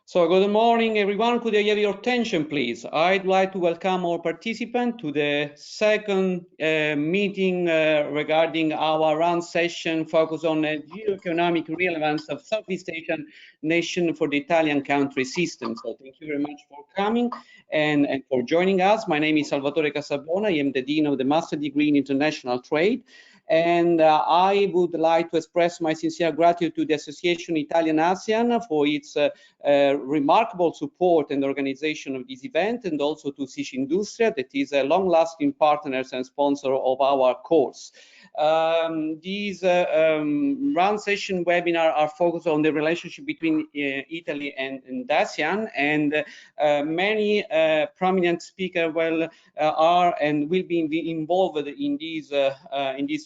So good morning, everyone. Could I have your attention, please? I'd like to welcome all participants to the second meeting regarding our round session focused on the geo-economic relevance of Southeast Asian nation for the Italian country system. So thank you very much for coming and for joining us. My name is Salvatore Casabona. I am the Dean of the Master Degree in International Trade. And I would like to express my sincere gratitude to the Association Italian Asean for its remarkable support and organization of this event, and also to SIC Industria, that is a long-lasting partner and sponsor of our course. These round session webinar are focused on the relationship between Italy and ASEAN, and many prominent speakers are and will be involved in these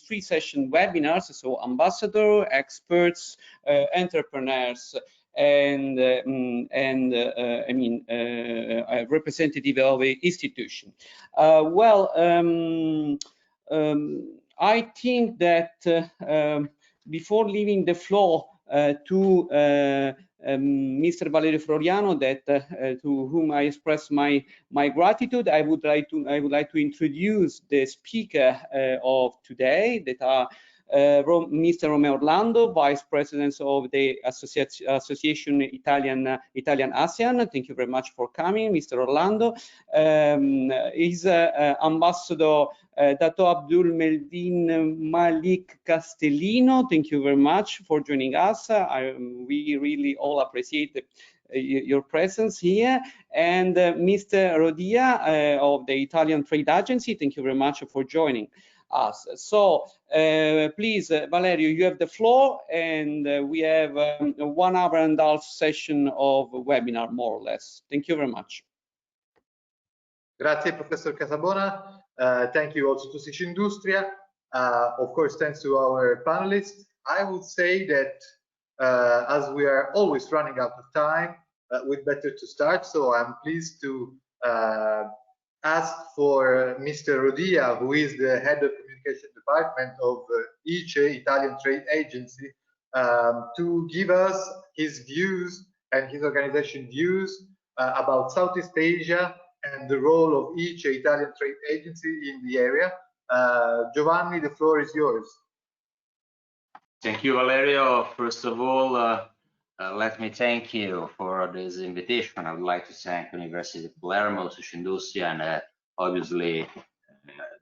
three session webinars. So ambassador, experts, entrepreneurs, and I mean a representative of an institution. I think that before leaving the floor to Mr. Valerio Floriano, to whom I express my gratitude, I would like to introduce the speaker of today, that are Mr. Romeo Orlando, Vice President of the Association Italian ASEAN. Thank you very much for coming, Mr. Orlando. Is Ambassador Dato Abdul Meldin Malik Castellino. Thank you very much for joining us. We really all appreciate your presence here. And Mr. Rodia of the Italian Trade Agency. Thank you very much for joining us. So please, Valerio, you have the floor, and we have a 1 hour and a half session of webinar, more or less. Thank you very much. Grazie, Professor Casabona. Thank you also to SIC Industria. Of course, thanks to our panelists. I would say that as we are always running out of time, we'd better to start. So I'm pleased to ask for Mr. Rodia, who is the head of communication department of ICE, Italian Trade Agency, to give us his views and his organization views about Southeast Asia and the role of ICE, Italian Trade Agency, in the area. Giovanni, the floor is yours. Thank you, Valerio. First of all, let me thank you for this invitation. I would like to thank University of Palermo, SIC Industria, and obviously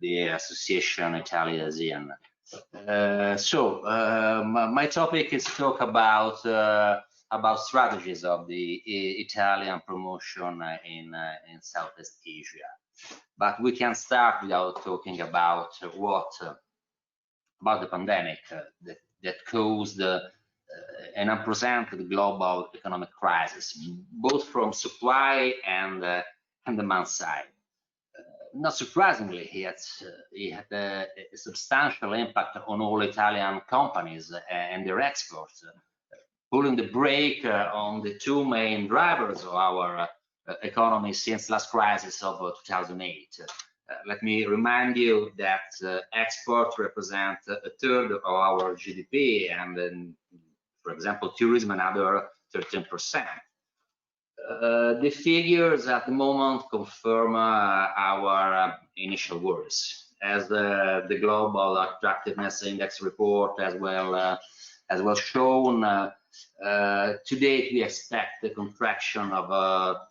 the Association Italia ASEAN. My topic is to talk about strategies of the Italian promotion in Southeast Asia. But we can start without talking about the pandemic that caused an unprecedented global economic crisis, both from supply and demand side. Not surprisingly, it had a substantial impact on all Italian companies and their exports, pulling the brake on the two main drivers of our economy since last crisis of 2008. Let me remind you that exports represent a third of our GDP, and then, for example, tourism another 13%. The figures at the moment confirm our initial worries, as the Global Attractiveness Index report as well shown. To date, we expect a contraction of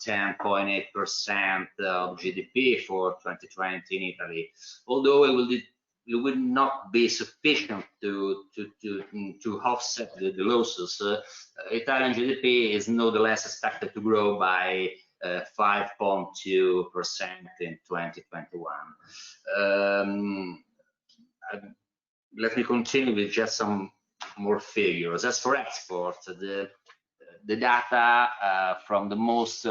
10.8% of GDP for 2020 in Italy, although it will not be sufficient to offset the losses. Italian GDP is nonetheless expected to grow by 5.2% in 2021. Let me continue with just some more figures. As for export, the data from the most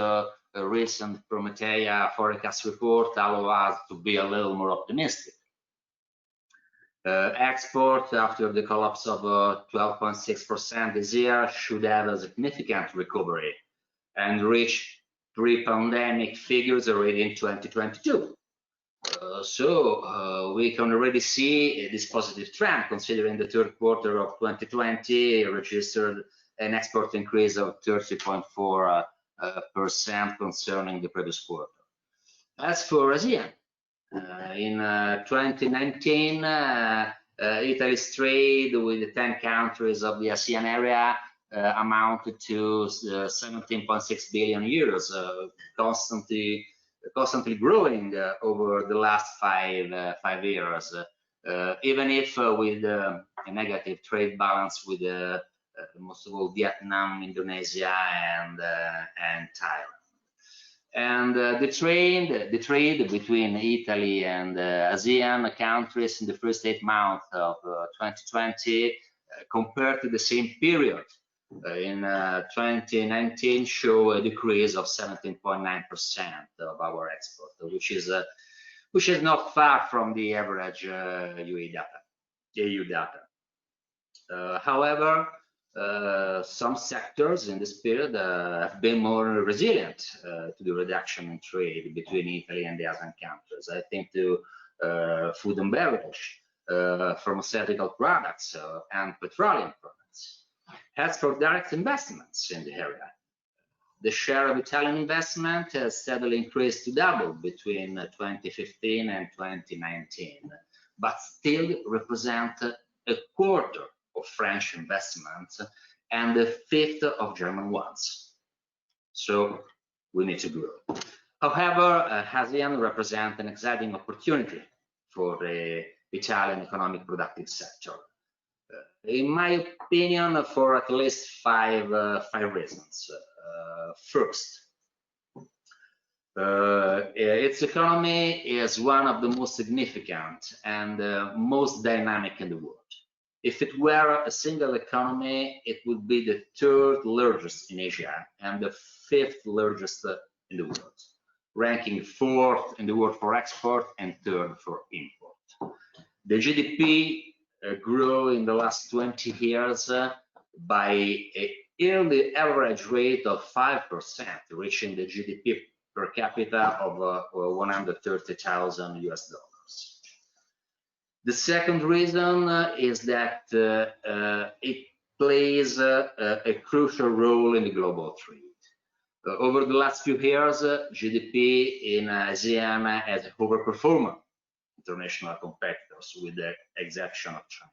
recent Prometeia forecast report allow us to be a little more optimistic. Export, after the collapse of 12.6% this year, should have a significant recovery and reach pre-pandemic figures already in 2022. So we can already see this positive trend, considering the third quarter of 2020 registered an export increase of 30.4%. concerning the previous quarter. As for ASEAN, in 2019, Italy's trade with the 10 countries of the ASEAN area amounted to 17.6 billion euros, constantly growing over the last five years, even if with a negative trade balance with most of all Vietnam, Indonesia, and Thailand. And the trade between Italy and ASEAN countries in the first 8 months of 2020 compared to the same period in 2019 show a decrease of 17.9% of our export, which is not far from the average EU data. However, some sectors in this period have been more resilient to the reduction in trade between Italy and the ASEAN countries. I think to food and beverage, pharmaceutical products, and petroleum products. As for direct investments in the area, the share of Italian investment has steadily increased to double between 2015 and 2019, but still represent a quarter of French investments and a fifth of German ones. So we need to grow. However, ASEAN represents an exciting opportunity for the Italian economic productive sector. In my opinion, for at least five reasons. First, its economy is one of the most significant and most dynamic in the world. If it were a single economy, it would be the 3rd largest in Asia and the 5th largest in the world, ranking 4th in the world for export and 3rd for import. The GDP grew in the last 20 years by a yearly average rate of 5%, reaching the GDP per capita of $130,000 US. The second reason is that it plays a crucial role in the global trade. Over the last few years, GDP in ASEAN has overperformed international competitors, with the exception of China.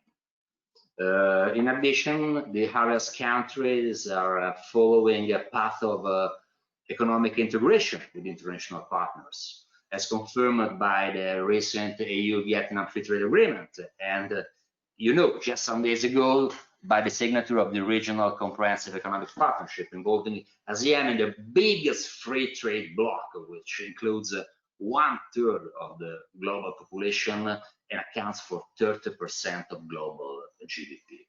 In addition, the area's countries are following a path of economic integration with international partners, as confirmed by the recent EU-Vietnam Free Trade Agreement, and just some days ago by the signature of the Regional Comprehensive Economic Partnership, involving ASEAN in the biggest free trade bloc, which includes 1/3 of the global population and accounts for 30% of global GDP.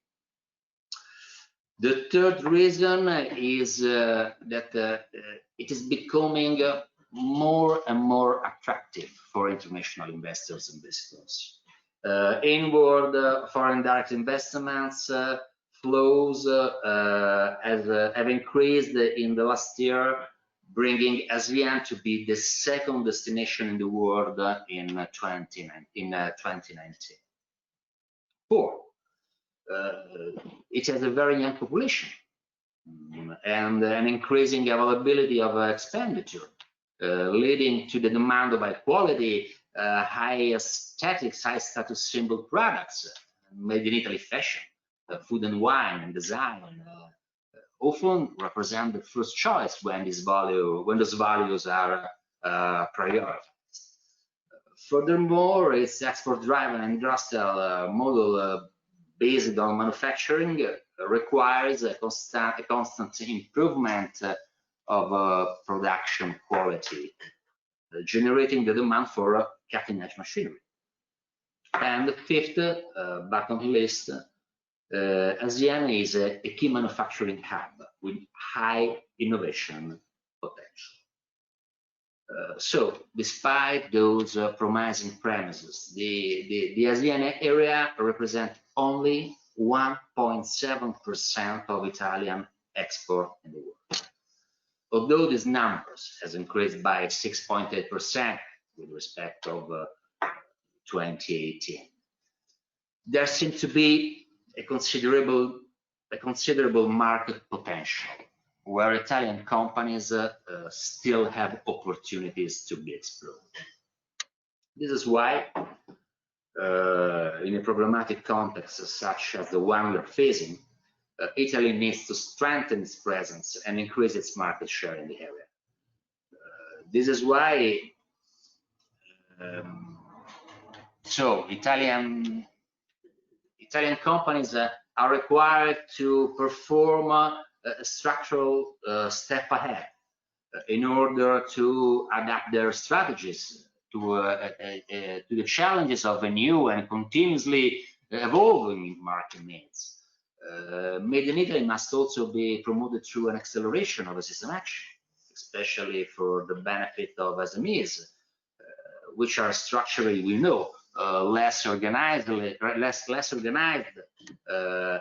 The third reason is that it is becoming more and more attractive for international investors and visitors. Inward foreign direct investments flows have increased in the last year, bringing ASEAN to be the 2nd destination in the world in 2019. 4, it has a very young population and an increasing availability of expenditure, leading to the demand of high quality, high aesthetics, high status symbol products made in Italy fashion, food and wine, and design. Often represent the first choice when those values are prioritized. Furthermore, its export-driven industrial model based on manufacturing requires a constant improvement of production quality, generating the demand for cutting-edge machinery. And 5th, but not least, ASEAN is a key manufacturing hub with high innovation potential. So, despite those promising premises, the ASEAN area represents only 1.7% of Italian export in the world. Although these numbers has increased by 6.8% with respect of 2018, there seems to be a considerable market potential where Italian companies still have opportunities to be explored. This is why, in a problematic context such as the one we are facing, Italy needs to strengthen its presence and increase its market share in the area. This is why Italian companies are required to perform a structural step ahead in order to adapt their strategies to the challenges of a new and continuously evolving market needs. Made in Italy must also be promoted through an acceleration of a system action, especially for the benefit of SMEs, which are structurally, we know, less organized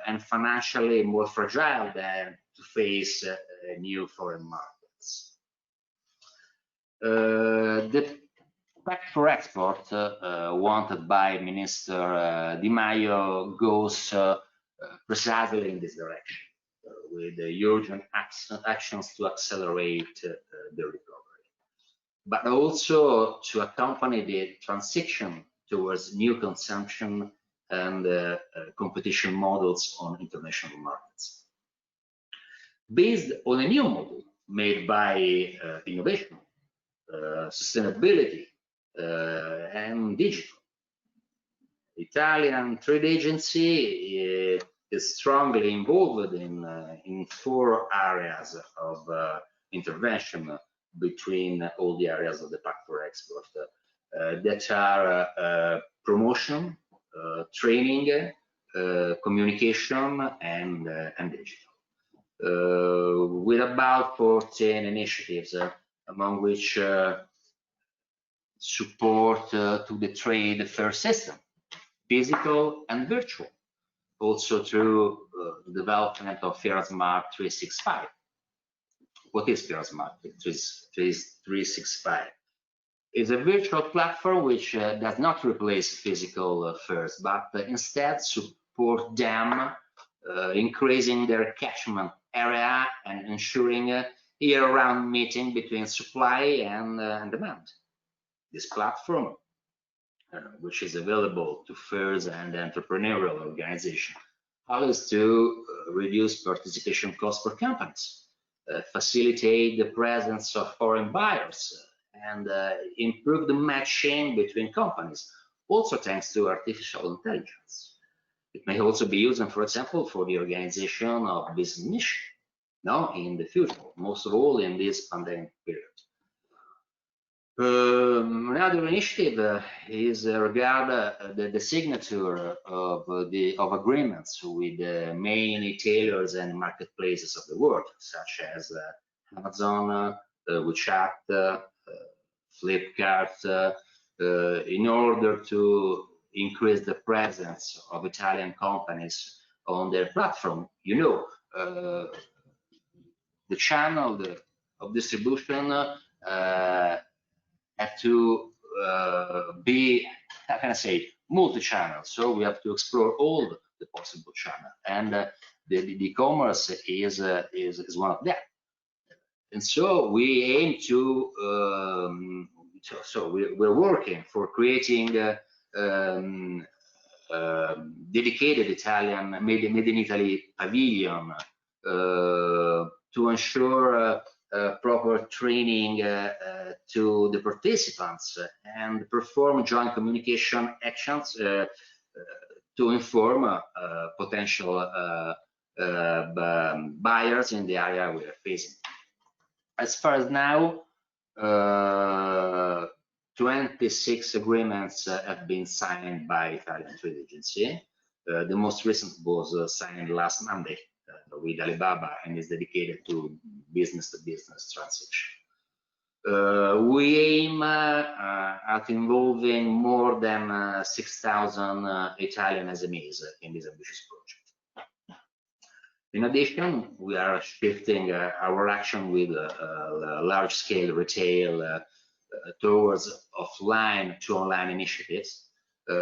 and financially more fragile than to face new foreign markets. The Pact for Export wanted by Minister Di Maio goes precisely in this direction, with urgent actions to accelerate the recovery, but also to accompany the transition towards new consumption and competition models on international markets. Based on a new model made by innovation, sustainability, and digital, Italian trade agency is strongly involved in 4 areas of intervention between all the areas of the Pact for Export that are promotion, training, communication, and digital, with about 14 initiatives, among which support to the trade fair system, physical and virtual, also through the development of FairSmart 365. What is FairSmart 365? It's a virtual platform which does not replace physical fairs, but instead support them, increasing their catchment area and ensuring a year-round meeting between supply and demand. This platform, which is available to fairs and entrepreneurial organizations, allows to reduce participation costs for companies, facilitate the presence of foreign buyers, and improve the matching between companies, also thanks to artificial intelligence. It may also be used, for example, for the organization of business mission, in the future, most of all in this pandemic period. Another initiative is regard the signature of agreements with the main retailers and marketplaces of the world, such as Amazon, Lcep, Flipkart, in order to increase the presence of Italian companies on their platform. The channel of distribution have to be, how can I say, multi-channel. So we have to explore all the possible channels, and the e-commerce is one of them. And so we aim to, we're working for creating dedicated Italian made in Italy pavilion to ensure proper training to the participants and perform joint communication actions to inform potential buyers in the area we are facing. As far as now, 26 agreements have been signed by Italian trade agency. The most recent was signed last Monday with Alibaba and is dedicated to business-to-business transaction. We aim at involving more than 6,000 Italian SMEs in this ambitious project. In addition, we are shifting our action with large-scale retail towards offline to online initiatives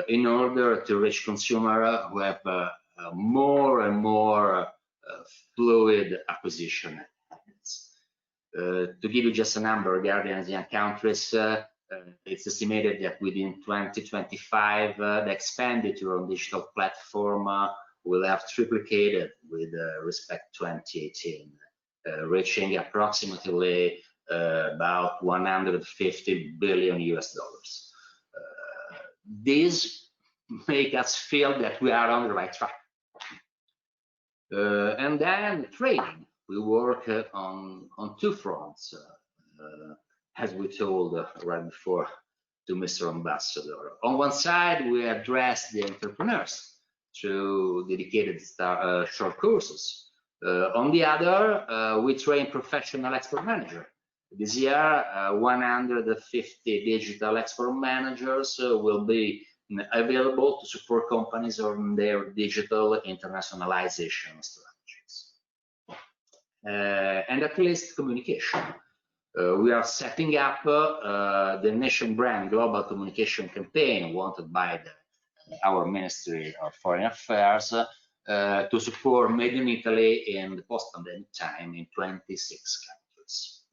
in order to reach consumers who have more and more fluid acquisition To give you just a number regarding ASEAN countries, it's estimated that within 2025, the expenditure on digital platform will have triplicated with respect to 2018, reaching approximately about 150 billion US dollars. These make us feel that we are on the right track. And then trading. We work on two fronts, as we told right before to Mr. Ambassador. On one side, we address the entrepreneurs through dedicated short courses. On the other, we train professional export managers. This year, 150 digital export managers will be available to support companies on their digital internationalization strategies. And at least communication. We are setting up the nation brand global communication campaign wanted by our Ministry of Foreign Affairs to support Made in Italy in the post-pandemic time in 26 countries.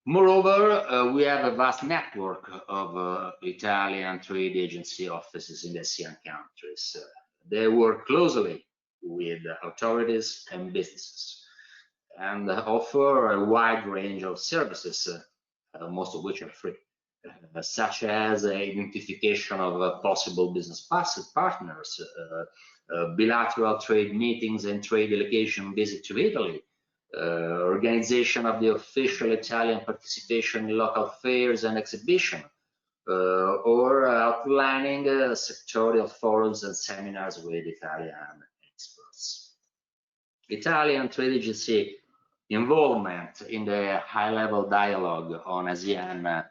Moreover, we have a vast network of Italian trade agency offices in the ASEAN countries. They work closely with authorities and businesses and offer a wide range of services, most of which are free, such as identification of possible business partners, bilateral trade meetings and trade delegation visit to Italy, organization of the official Italian participation in local fairs and exhibition, or outlining sectorial forums and seminars with Italian experts. Italian trade agency involvement in the high-level dialogue on ASEAN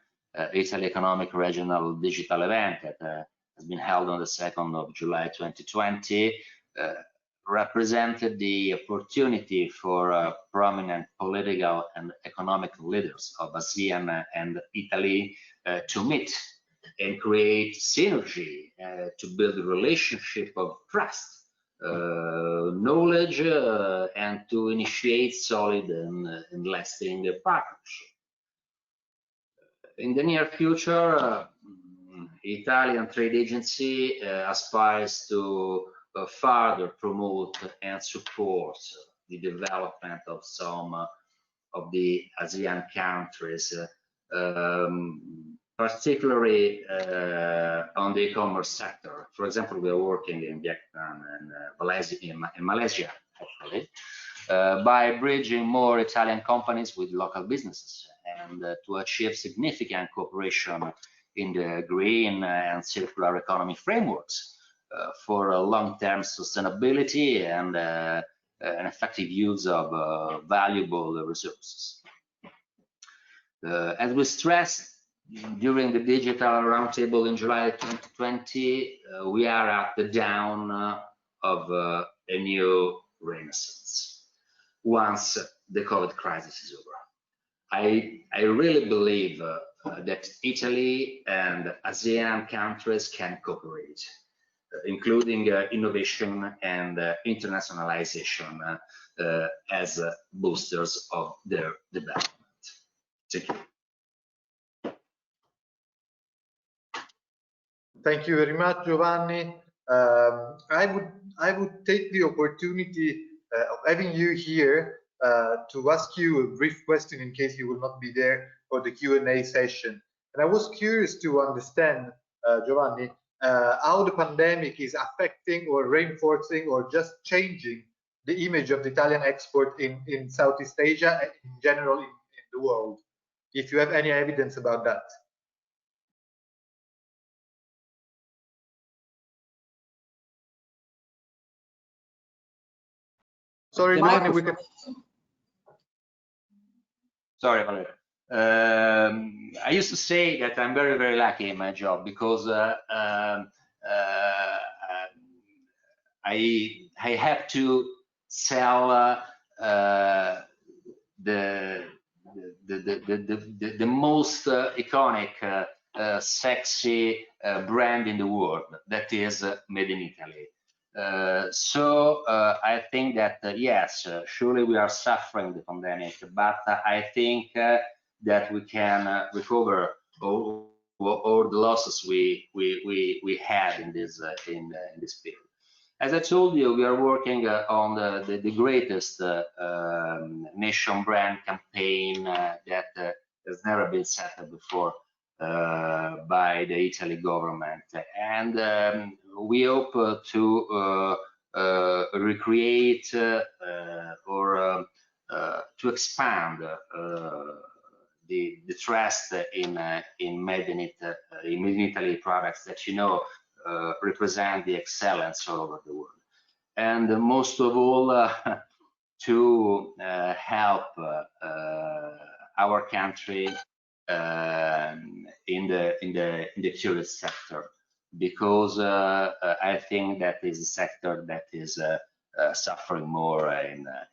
Italy Economic Regional Digital event that has been held on the 2nd of July 2020 represented the opportunity for prominent political and economic leaders of ASEAN and Italy to meet and create synergy, to build a relationship of trust, knowledge, and to initiate solid and lasting partnership. In the near future, Italian trade agency aspires to further promote and support the development of some of the ASEAN countries, particularly on the e-commerce sector. For example, we are working in Vietnam and Malaysia, actually, by bridging more Italian companies with local businesses and to achieve significant cooperation in the green and circular economy frameworks for long-term sustainability and an effective use of valuable resources. As we stressed during the digital roundtable in July 2020, we are at the dawn of a new renaissance once the COVID crisis is over. I really believe that Italy and ASEAN countries can cooperate, including innovation and internationalization as boosters of their development. Thank you. Thank you very much, Giovanni. I would take the opportunity of having you here to ask you a brief question in case you will not be there for the Q&A session. And I was curious to understand, Giovanni, how the pandemic is affecting or reinforcing or just changing the image of the Italian export in Southeast Asia and in general in the world, if you have any evidence about that. Sorry, Giovanni, we can... Sorry, Valerio. I used to say that I'm very, very lucky in my job because I have to sell the most iconic, sexy brand in the world, that is Made in Italy. So I think that yes, surely we are suffering the pandemic, but I think that we can recover all the losses we had in this period. As I told you, we are working on the greatest nation brand campaign that has never been set up before by the Italy government, and we hope to recreate or to expand the trust in made in Italy products that represent the excellence all over the world, and most of all to help our country in the tourist sector, because I think that is a sector that is suffering more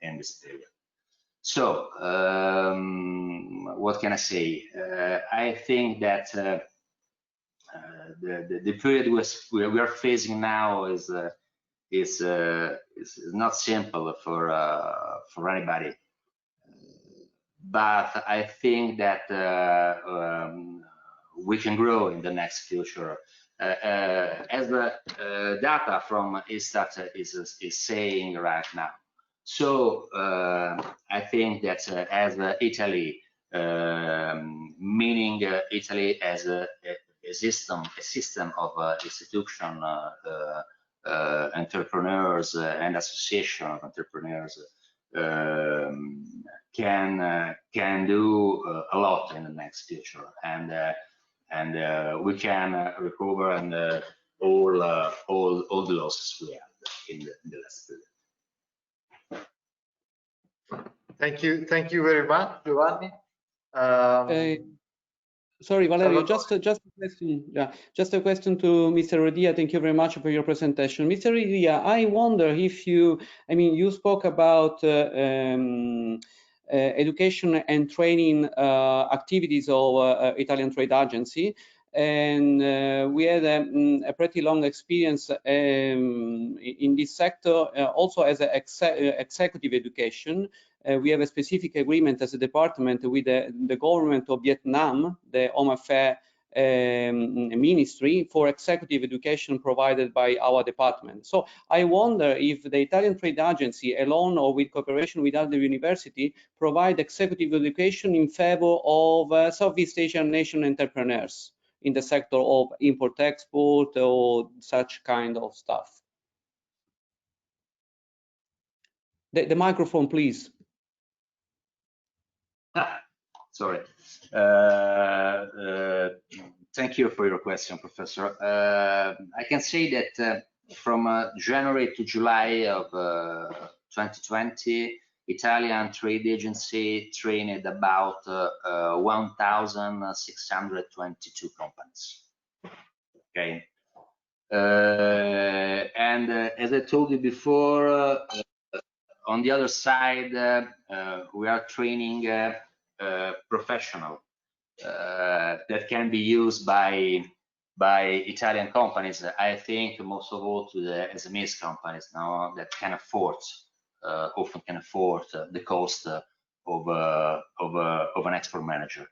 in this period. So what can I say? I think that the period we are facing now is not simple for anybody, but I think that we can grow in the next future. As the data from Istat is saying right now. So I think that as Italy, meaning Italy as a system of institution, entrepreneurs and association of entrepreneurs can do a lot in the next future, and we can recover and all the losses we had in the last period. Thank you very much, Giovanni. Sorry, Valerio, just a question. Yeah, just a question to Mr. Rodia. Thank you very much for your presentation. Mr. Rodia, I wonder if you spoke about education and training activities of Italian Trade Agency, and we had a pretty long experience in this sector, also as an executive education. We have a specific agreement as a department with the government of Vietnam, the Home Affairs Ministry, for executive education provided by our department. So I wonder if the Italian Trade Agency, alone or with cooperation with other universities, provide executive education in favor of Southeast Asian nation entrepreneurs in the sector of import-export or such kind of stuff. The microphone, please. Sorry. Thank you for your question, Professor. I can say that from January to July of 2020, Italian Trade Agency trained about 1,622 companies. Okay. And as I told you before, on the other side, we are training professional that can be used by Italian companies. I think most of all to the SMEs companies now that can afford, often can afford the cost of an export manager.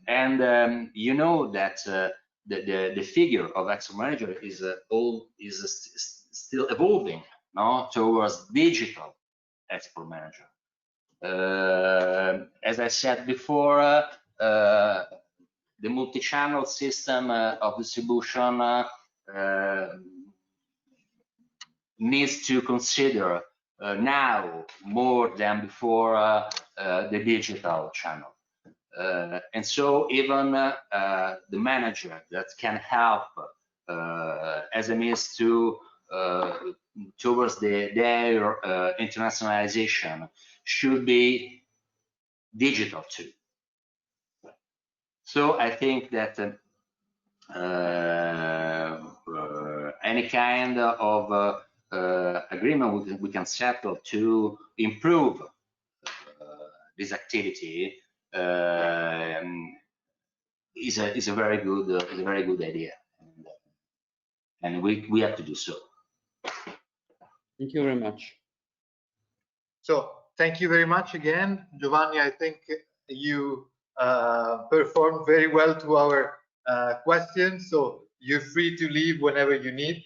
And you know that the figure of export manager is still evolving, no, towards digital export manager. As I said before, the multi-channel system of distribution needs to consider now more than before the digital channel. And so even the manager that can help SMEs to towards their internationalization should be digital too. So I think that any kind of agreement we can settle to improve this activity is a very good idea, and we have to do so. Thank you very much. So thank you very much again, Giovanni. I think you performed very well to our questions, so you're free to leave whenever you need.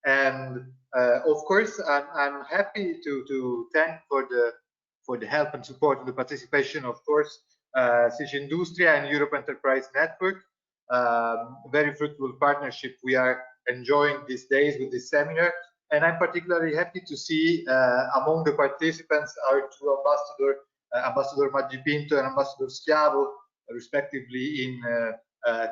And of course, I'm happy to thank for the help and support and the participation, of course, SIC Industria and Europe Enterprise Network. Very fruitful partnership we are enjoying these days with this seminar. And I'm particularly happy to see among the participants our two ambassadors, Ambassador Maggi Pinto and Ambassador Schiavo, respectively in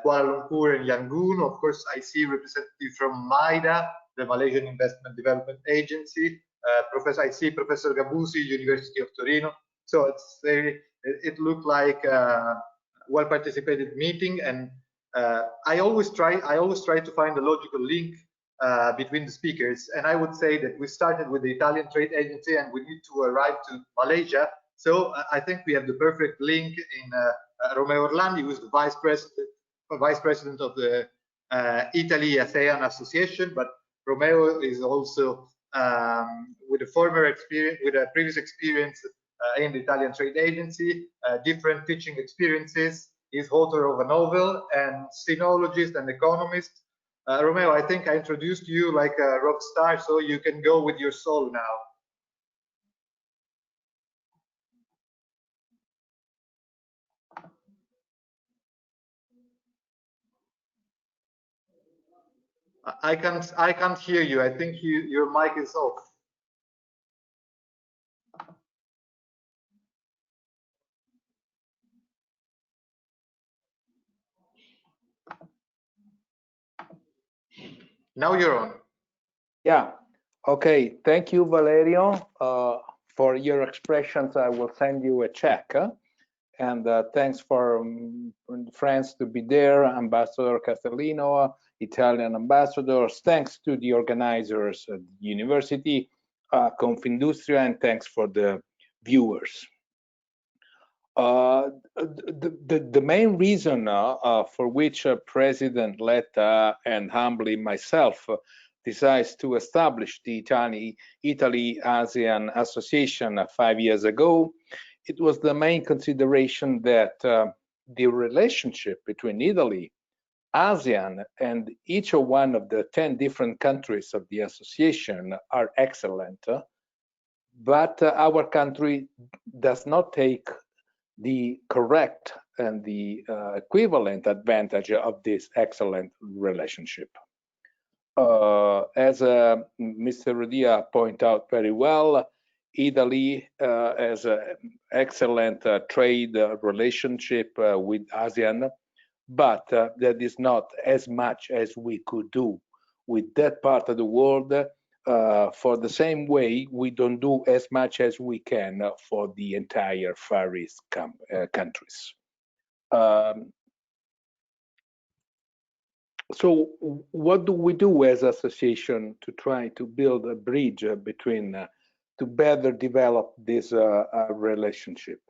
Kuala Lumpur and Yangon. Of course, I see representatives from MIDA, the Malaysian Investment Development Agency. I see Professor Gabusi, University of Torino. So it looked like a well-participated meeting, and I always try to find a logical link between the speakers, and I would say that we started with the Italian Trade Agency and we need to arrive to Malaysia. So I think we have the perfect link in Romeo Orlandi, who is the vice president of the Italy Asean Association. But Romeo is also with a previous experience in the Italian Trade Agency, different teaching experiences. He's author of a novel and sinologist and economist. Romeo, I think I introduced you like a rock star, so you can go with your soul now. I can't hear you. I think your mic is off. Now you're on. Yeah. Okay. Thank you, Valerio, for your expressions. I will send you a check. And thanks for friends to be there, Ambassador Castellino, Italian ambassadors. Thanks to the organizers at the university, Confindustria, and thanks for the viewers. The main reason for which President Letta and humbly myself decides to establish the Italy-ASEAN Association 5 years ago, it was the main consideration that the relationship between Italy, ASEAN, and each one of the 10 different countries of the association are excellent, but our country does not take the correct and the equivalent advantage of this excellent relationship. As Mr. Rodia pointed out very well, Italy has an excellent trade relationship with ASEAN, but that is not as much as we could do with that part of the world. For the same way, we don't do as much as we can for the entire Far East countries. So what do we do as association to try to build a bridge between, to better develop this relationship?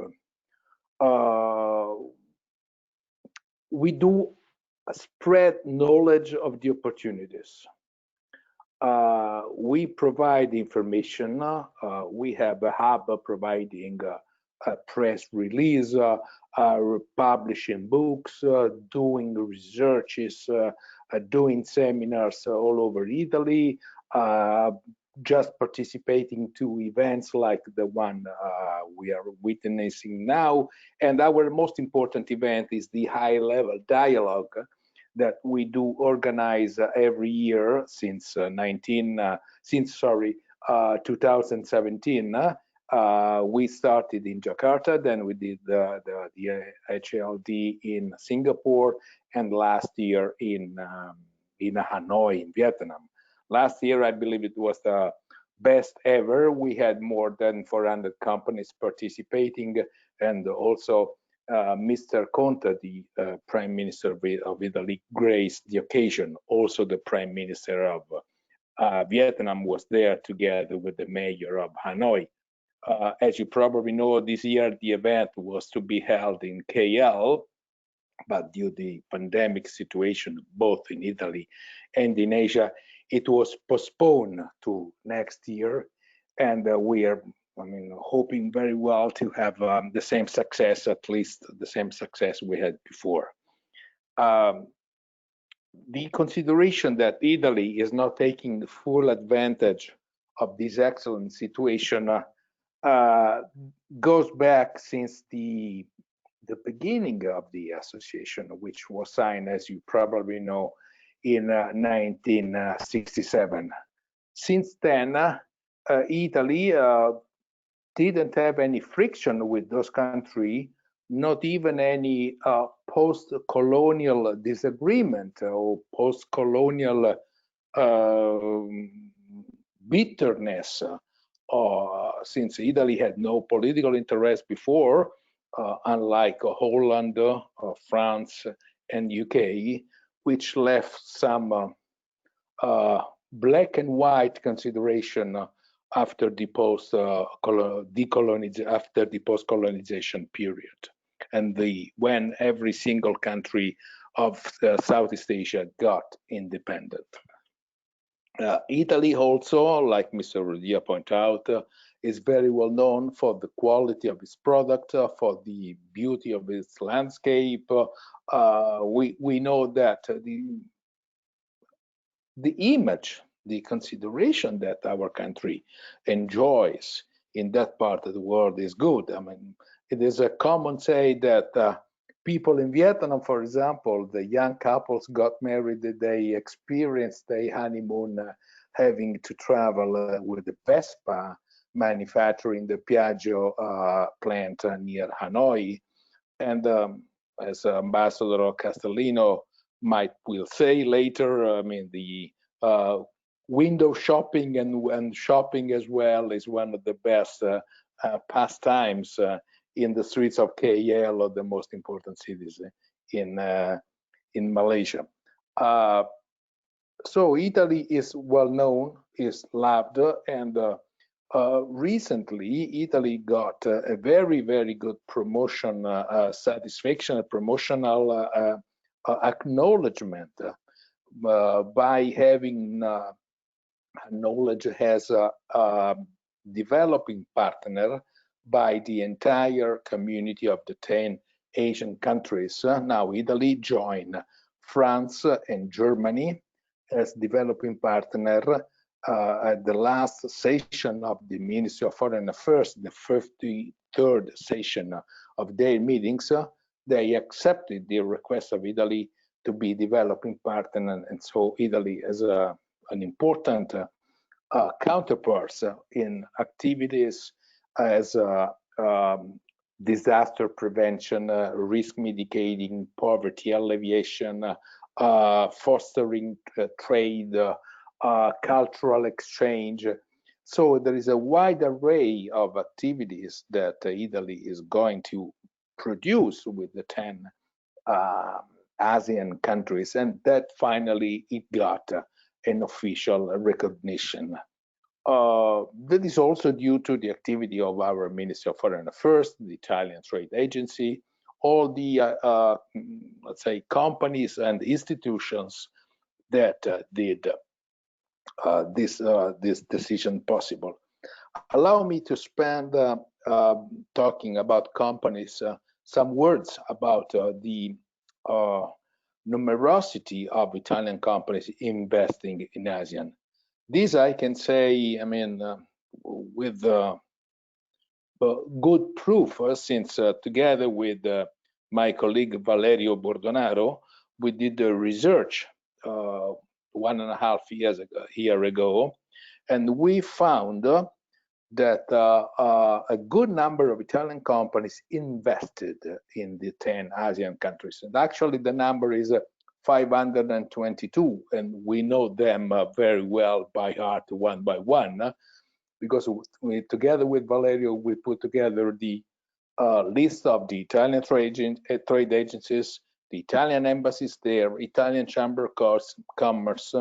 We do spread knowledge of the opportunities. We provide information. We have a hub providing a press release, publishing books, doing researches, doing seminars all over Italy, just participating to events like the one we are witnessing now. And our most important event is the high-level dialogue that we do organize every year since 2017. We started in Jakarta, then we did the HLD in Singapore, and last year in Hanoi, in Vietnam. Last year, I believe it was the best ever. We had more than 400 companies participating, and also Mr. Conte, the Prime Minister of Italy, graced the occasion. Also, the Prime Minister of Vietnam was there together with the mayor of Hanoi. As you probably know, this year the event was to be held in KL, but due to the pandemic situation, both in Italy and in Asia, it was postponed to next year, and we are, hoping very well to have the same success, at least the same success we had before. The consideration that Italy is not taking the full advantage of this excellent situation goes back since the beginning of the association, which was signed, as you probably know, in 1967. Since then, Italy didn't have any friction with those countries, not even any post-colonial disagreement or post-colonial bitterness. Since Italy had no political interest before, unlike Holland, France, and UK, which left some black and white consideration after the post-colonization period, and when every single country of Southeast Asia got independent. Italy also, like Mr. Rodia pointed out, is very well known for the quality of its product, for the beauty of its landscape. We know that the image, the consideration that our country enjoys in that part of the world is good. It is a common say that people in Vietnam, for example, the young couples got married, they experienced their honeymoon having to travel with the Vespa manufacturing the Piaggio plant near Hanoi. And as Ambassador Castellino will say later, the window shopping and shopping as well is one of the best pastimes in the streets of KL, or the most important cities in Malaysia. So Italy is well known, is loved, and recently Italy got a very, very good promotion satisfaction, a promotional acknowledgement by having acknowledged as a developing partner by the entire community of the 10 Asian countries. Now Italy joined France and Germany as developing partner at the last session of the Ministry of Foreign Affairs, the 53rd session of their meetings. They accepted the request of Italy to be developing partner, and so Italy is an important counterpart in activities as disaster prevention, risk mitigating, poverty alleviation, fostering trade, cultural exchange. So there is a wide array of activities that Italy is going to produce with the 10 ASEAN countries, and that finally it got an official recognition. That is also due to the activity of our Ministry of Foreign Affairs, the Italian Trade Agency, all the, let's say, companies and institutions that did this decision possible. Allow me to spend talking about companies, some words about the numerosity of Italian companies investing in ASEAN. This I can say, with good proof, since together with my colleague Valerio Bordonaro, we did the research 1.5 years ago, and we found that a good number of Italian companies invested in the 10 ASEAN countries. And actually the number is 522, and we know them very well by heart, one by one, because we, together with Valerio, we put together the list of the Italian trade agencies, the Italian embassies there, Italian Chamber of Commerce,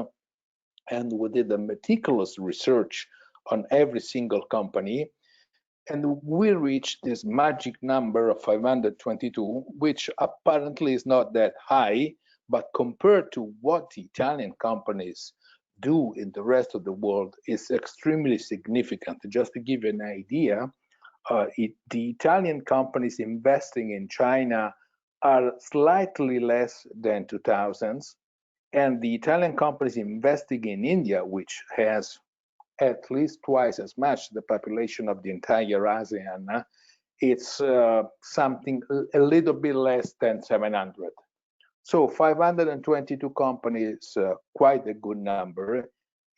and we did a meticulous research on every single company, and we reached this magic number of 522, which apparently is not that high, but compared to what the Italian companies do in the rest of the world is extremely significant. Just to give you an idea, the Italian companies investing in China are slightly less than 2000s, and the Italian companies investing in India, which has at least twice as much the population of the entire ASEAN, it's something a little bit less than 700. So 522 companies, quite a good number,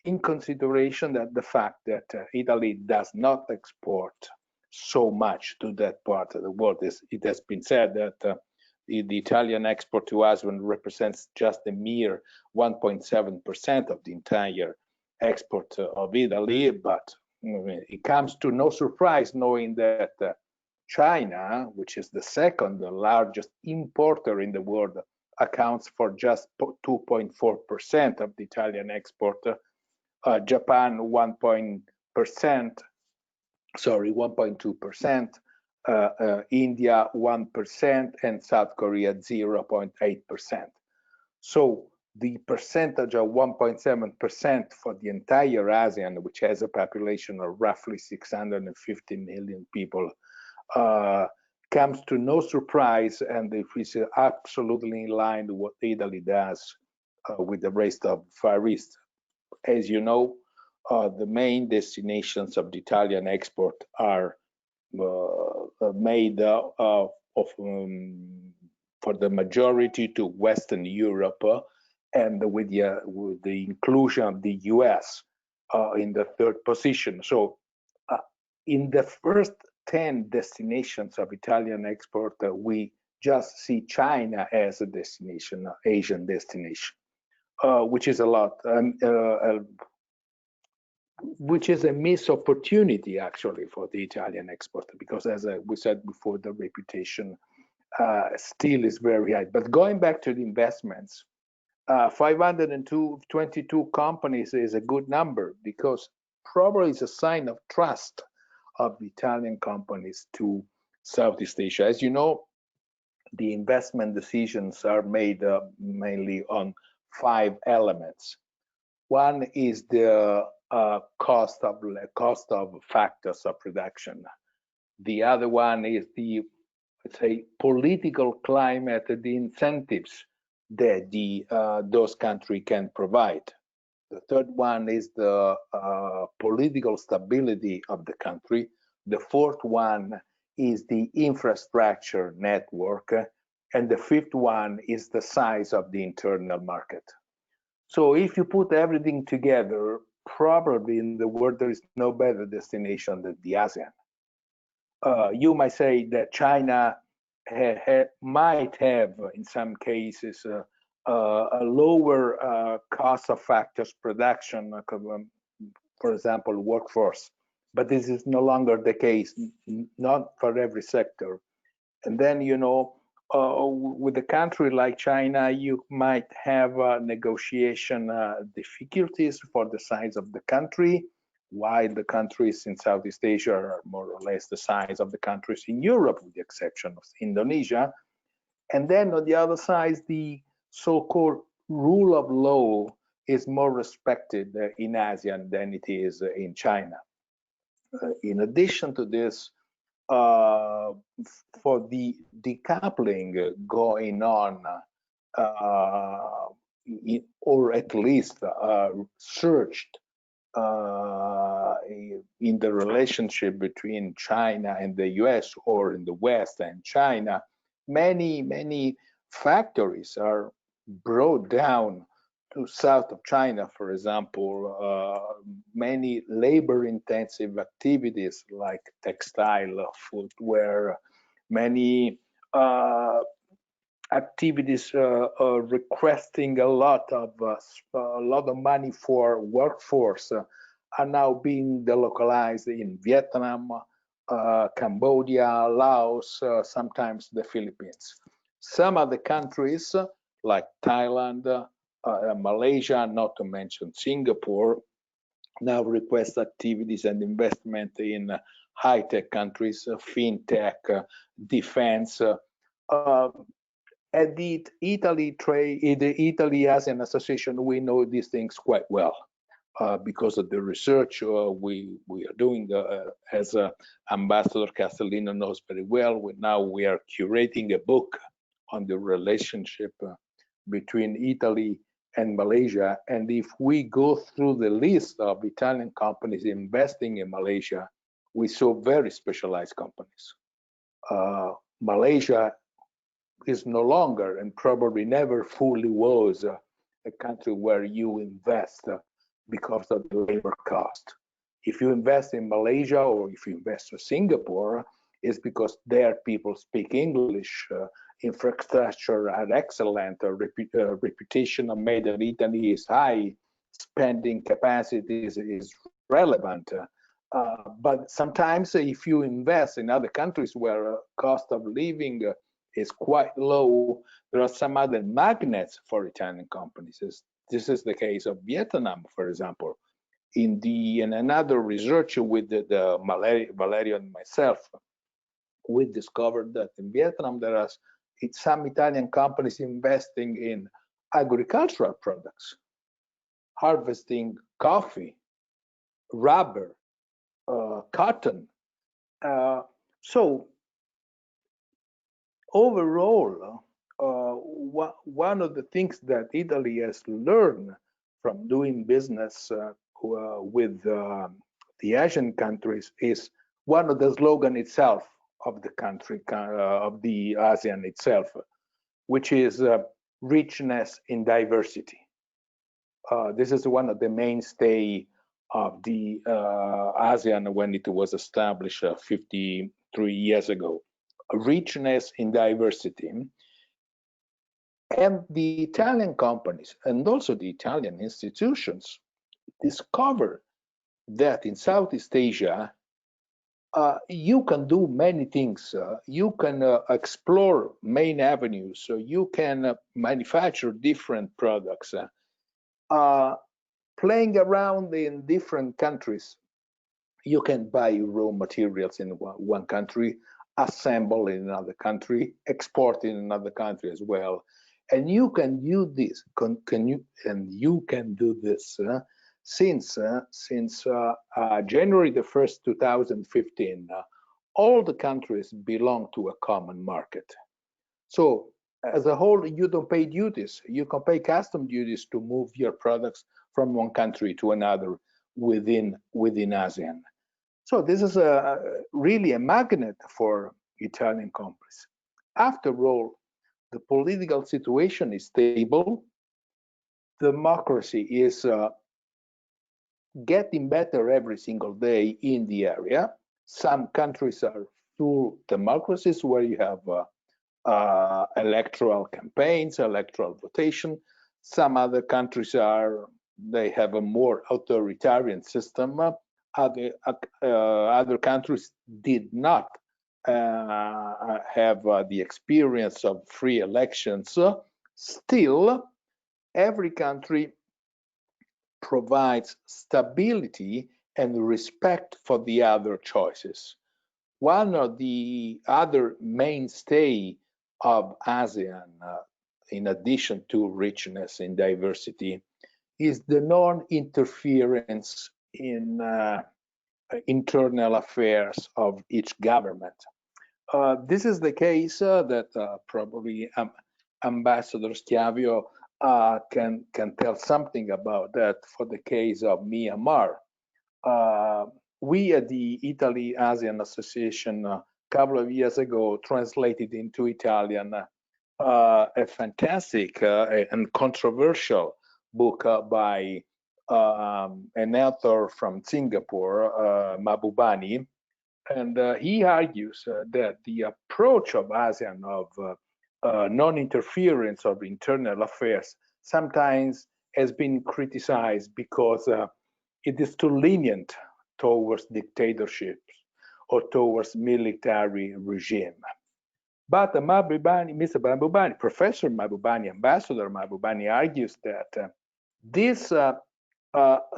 in consideration that the fact that Italy does not export so much to that part of the world. It has been said that the Italian export to ASEAN represents just a mere 1.7% of the entire export of Italy, but it comes to no surprise knowing that China, which is the second largest importer in the world, accounts for just 2.4% of the Italian export. Japan 1.2%, India 1%, and South Korea 0.8%. So the percentage of 1.7% for the entire ASEAN, which has a population of roughly 650 million people, comes to no surprise, and it is absolutely in line with what Italy does with the rest of Far East. As you know, the main destinations of the Italian export are made for the majority to Western Europe, and with the inclusion of the US in the third position. So in the first 10 destinations of Italian export, we just see China as a destination, Asian destination, which is a lot, which is a missed opportunity actually for the Italian exporter, because as we said before, the reputation still is very high. But going back to the investments, 522 companies is a good number, because probably it's a sign of trust of the Italian companies to Southeast Asia. As you know, the investment decisions are made mainly on 5 elements. One is the cost of factors of production. The other one is the, let's say, political climate, the incentives that those countries can provide. The third one is the political stability of the country. The fourth one is the infrastructure network. And the fifth one is the size of the internal market. So if you put everything together, probably in the world there is no better destination than the ASEAN. You might say that China might have, in some cases, a lower cost of factors production, for example, workforce, but this is no longer the case, not for every sector. And then, you know, with a country like China, you might have negotiation difficulties for the size of the country, while the countries in Southeast Asia are more or less the size of the countries in Europe, with the exception of Indonesia. And then on the other side, the so-called rule of law is more respected in ASEAN than it is in China. In addition to this, for the decoupling going on, or at least searched in the relationship between China and the US, or in the West and China, many factories are brought down to south of China, for example. Many labor-intensive activities like textile, footwear, many activities requesting a lot of money for workforce are now being delocalized in Vietnam, Cambodia, Laos, sometimes the Philippines. Some other countries like Thailand, Malaysia, not to mention Singapore, now request activities and investment in high-tech countries, fintech, defense. At the Italy ASEAN Association, we know these things quite well because of the research we are doing. As Ambassador Castellino knows very well, now we are curating a book on the relationship between Italy and Malaysia. And if we go through the list of Italian companies investing in Malaysia, we saw very specialized companies. Malaysia is no longer, and probably never fully was, a country where you invest because of the labor cost. If you invest in Malaysia or if you invest in Singapore, it's because their people speak English, infrastructure are excellent, reputation of made in Italy is high, spending capacity is relevant. But sometimes if you invest in other countries where cost of living is quite low, there are some other magnets for Italian companies. This is the case of Vietnam, for example. In another research with Valerio and myself, we discovered that in Vietnam there are some Italian companies investing in agricultural products, harvesting coffee, rubber, cotton. So overall, one of the things that Italy has learned from doing business with the Asian countries is one of the slogan itself of the country, of the ASEAN itself, which is richness in diversity. This is one of the mainstay of the ASEAN when it was established 53 years ago. Richness in diversity. And the Italian companies and also the Italian institutions discovered that in Southeast Asia, you can do many things. You can explore main avenues. So you can manufacture different products. Playing around in different countries, you can buy raw materials in one country, assemble in another country, export in another country as well, and you can do this. You can do this since January the 1st, 2015. All the countries belong to a common market. So as a whole, you don't pay duties. You can pay custom duties to move your products from one country to another within ASEAN. So this is really a magnet for Italian companies. After all, the political situation is stable. Democracy is getting better every single day in the area. Some countries are full democracies where you have electoral campaigns, electoral votation. Some other countries they have a more authoritarian system. Other countries did not have the experience of free elections. Still, every country provides stability and respect for the other choices. One of the other mainstay of ASEAN, in addition to richness in diversity, is the non-interference in internal affairs of each government. This is the case that probably Ambassador Schiavio can tell something about that for the case of Myanmar. We at the Italy ASEAN Association a couple of years ago translated into Italian a fantastic and controversial book by an author from Singapore, Mahbubani, and he argues that the approach of ASEAN of non-interference of internal affairs sometimes has been criticized because it is too lenient towards dictatorships or towards military regime. But Mr. Mahbubani, Professor Mahbubani, Ambassador Mahbubani argues that this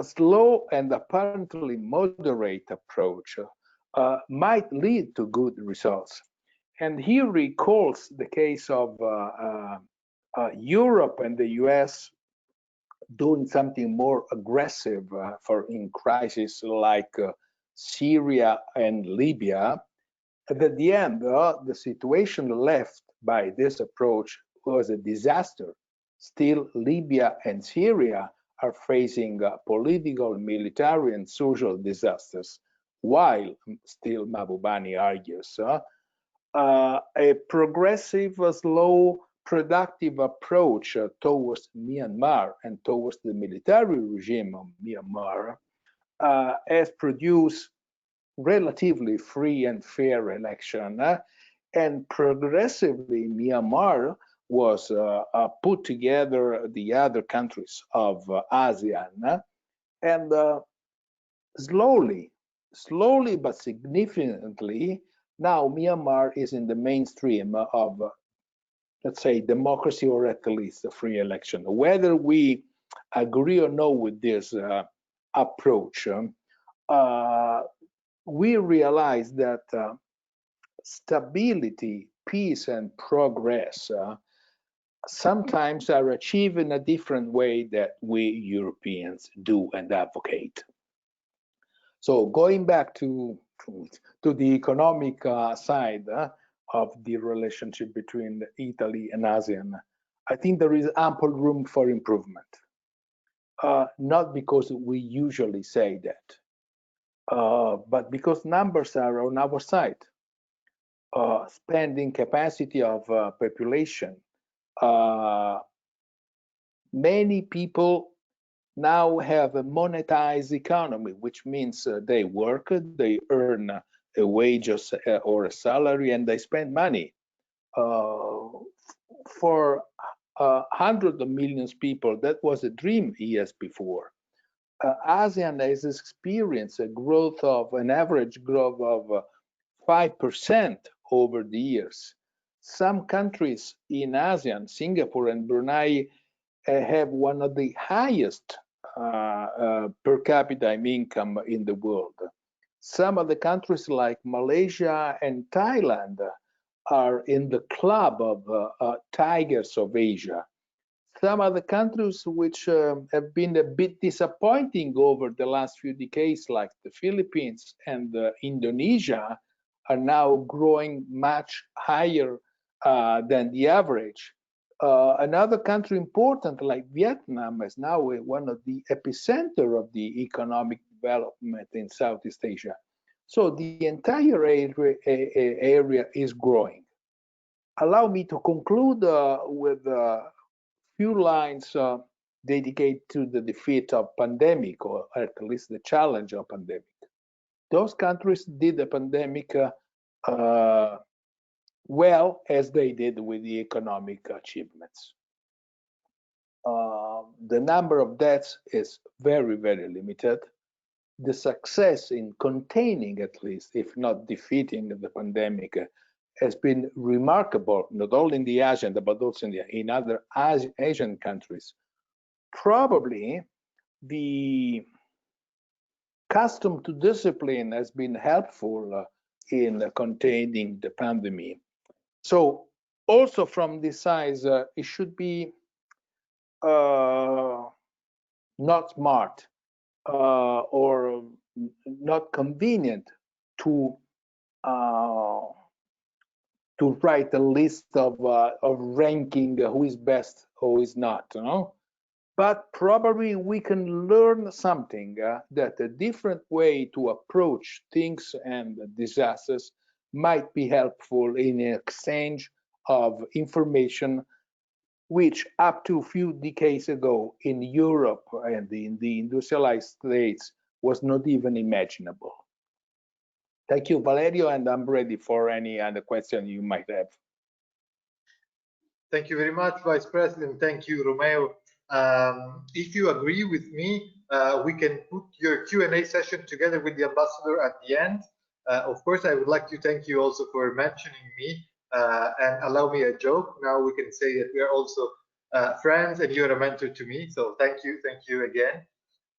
slow and apparently moderate approach might lead to good results. And he recalls the case of Europe and the US doing something more aggressive for in crises like Syria and Libya. At the end, the situation left by this approach was a disaster. Still, Libya and Syria are facing political, military, and social disasters, while still Mahbubani argues, a progressive, slow, productive approach towards Myanmar and towards the military regime of Myanmar has produced relatively free and fair election, and progressively Myanmar was put together the other countries of ASEAN, and slowly but significantly, now Myanmar is in the mainstream of, let's say, democracy, or at least a free election. Whether we agree or no with this approach, we realize that stability, peace, and progress sometimes are achieved in a different way that we Europeans do and advocate. So going back to the economic side of the relationship between Italy and ASEAN, I think there is ample room for improvement. Not because we usually say that, but because numbers are on our side. Spending capacity of population. Many people now have a monetized economy, which means they work, they earn a wage or a salary, and they spend money. For hundreds of millions of people, that was a dream years before. ASEAN has experienced a growth of an average growth of 5% over the years. Some countries in ASEAN, Singapore and Brunei, have one of the highest per capita income in the world. Some of the countries like Malaysia and Thailand are in the club of tigers of Asia. Some of the countries which have been a bit disappointing over the last few decades, like the Philippines and Indonesia, are now growing much higher than the average. Another country important like Vietnam is now one of the epicenter of the economic development in Southeast Asia. So the entire area is growing. Allow me to conclude with a few lines dedicated to the defeat of pandemic, or at least the challenge of pandemic. Those countries did the pandemic well, as they did with the economic achievements. The number of deaths is very, very limited. The success in containing, at least, if not defeating the pandemic, has been remarkable, not only in the ASEAN, but also in other Asian countries. Probably the custom to discipline has been helpful in containing the pandemic. So also from this side, it should be not smart or not convenient to write a list of ranking who is best, who is not, you know? But probably we can learn something that a different way to approach things and disasters might be helpful in an exchange of information, which up to a few decades ago in Europe and in the industrialized states was not even imaginable. Thank you, Valerio, and I'm ready for any other question you might have. Thank you very much, Vice President. Thank you, Romeo. If you agree with me, we can put your Q&A session together with the ambassador at the end. Of course, I would like to thank you also for mentioning me and allow me a joke. Now we can say that we are also friends and you're a mentor to me. So thank you again.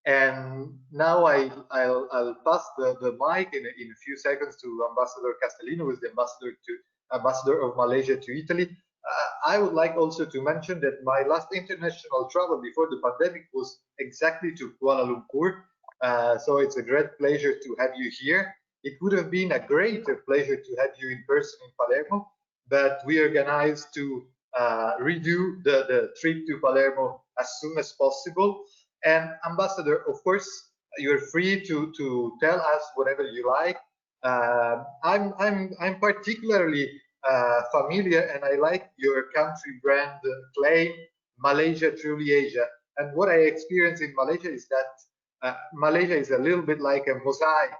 And now I'll pass the mic in a few seconds to Ambassador Castellino, who is the ambassador to ambassador of Malaysia to Italy. I would like also to mention that my last international travel before the pandemic was exactly to Kuala Lumpur. So it's a great pleasure to have you here. It would have been a greater pleasure to have you in person in Palermo, but we organized to redo the trip to Palermo as soon as possible. And Ambassador, of course, you're free to tell us whatever you like. I'm particularly familiar, and I like your country brand claim, Malaysia truly Asia. And what I experience in Malaysia is that Malaysia is a little bit like a mosaic,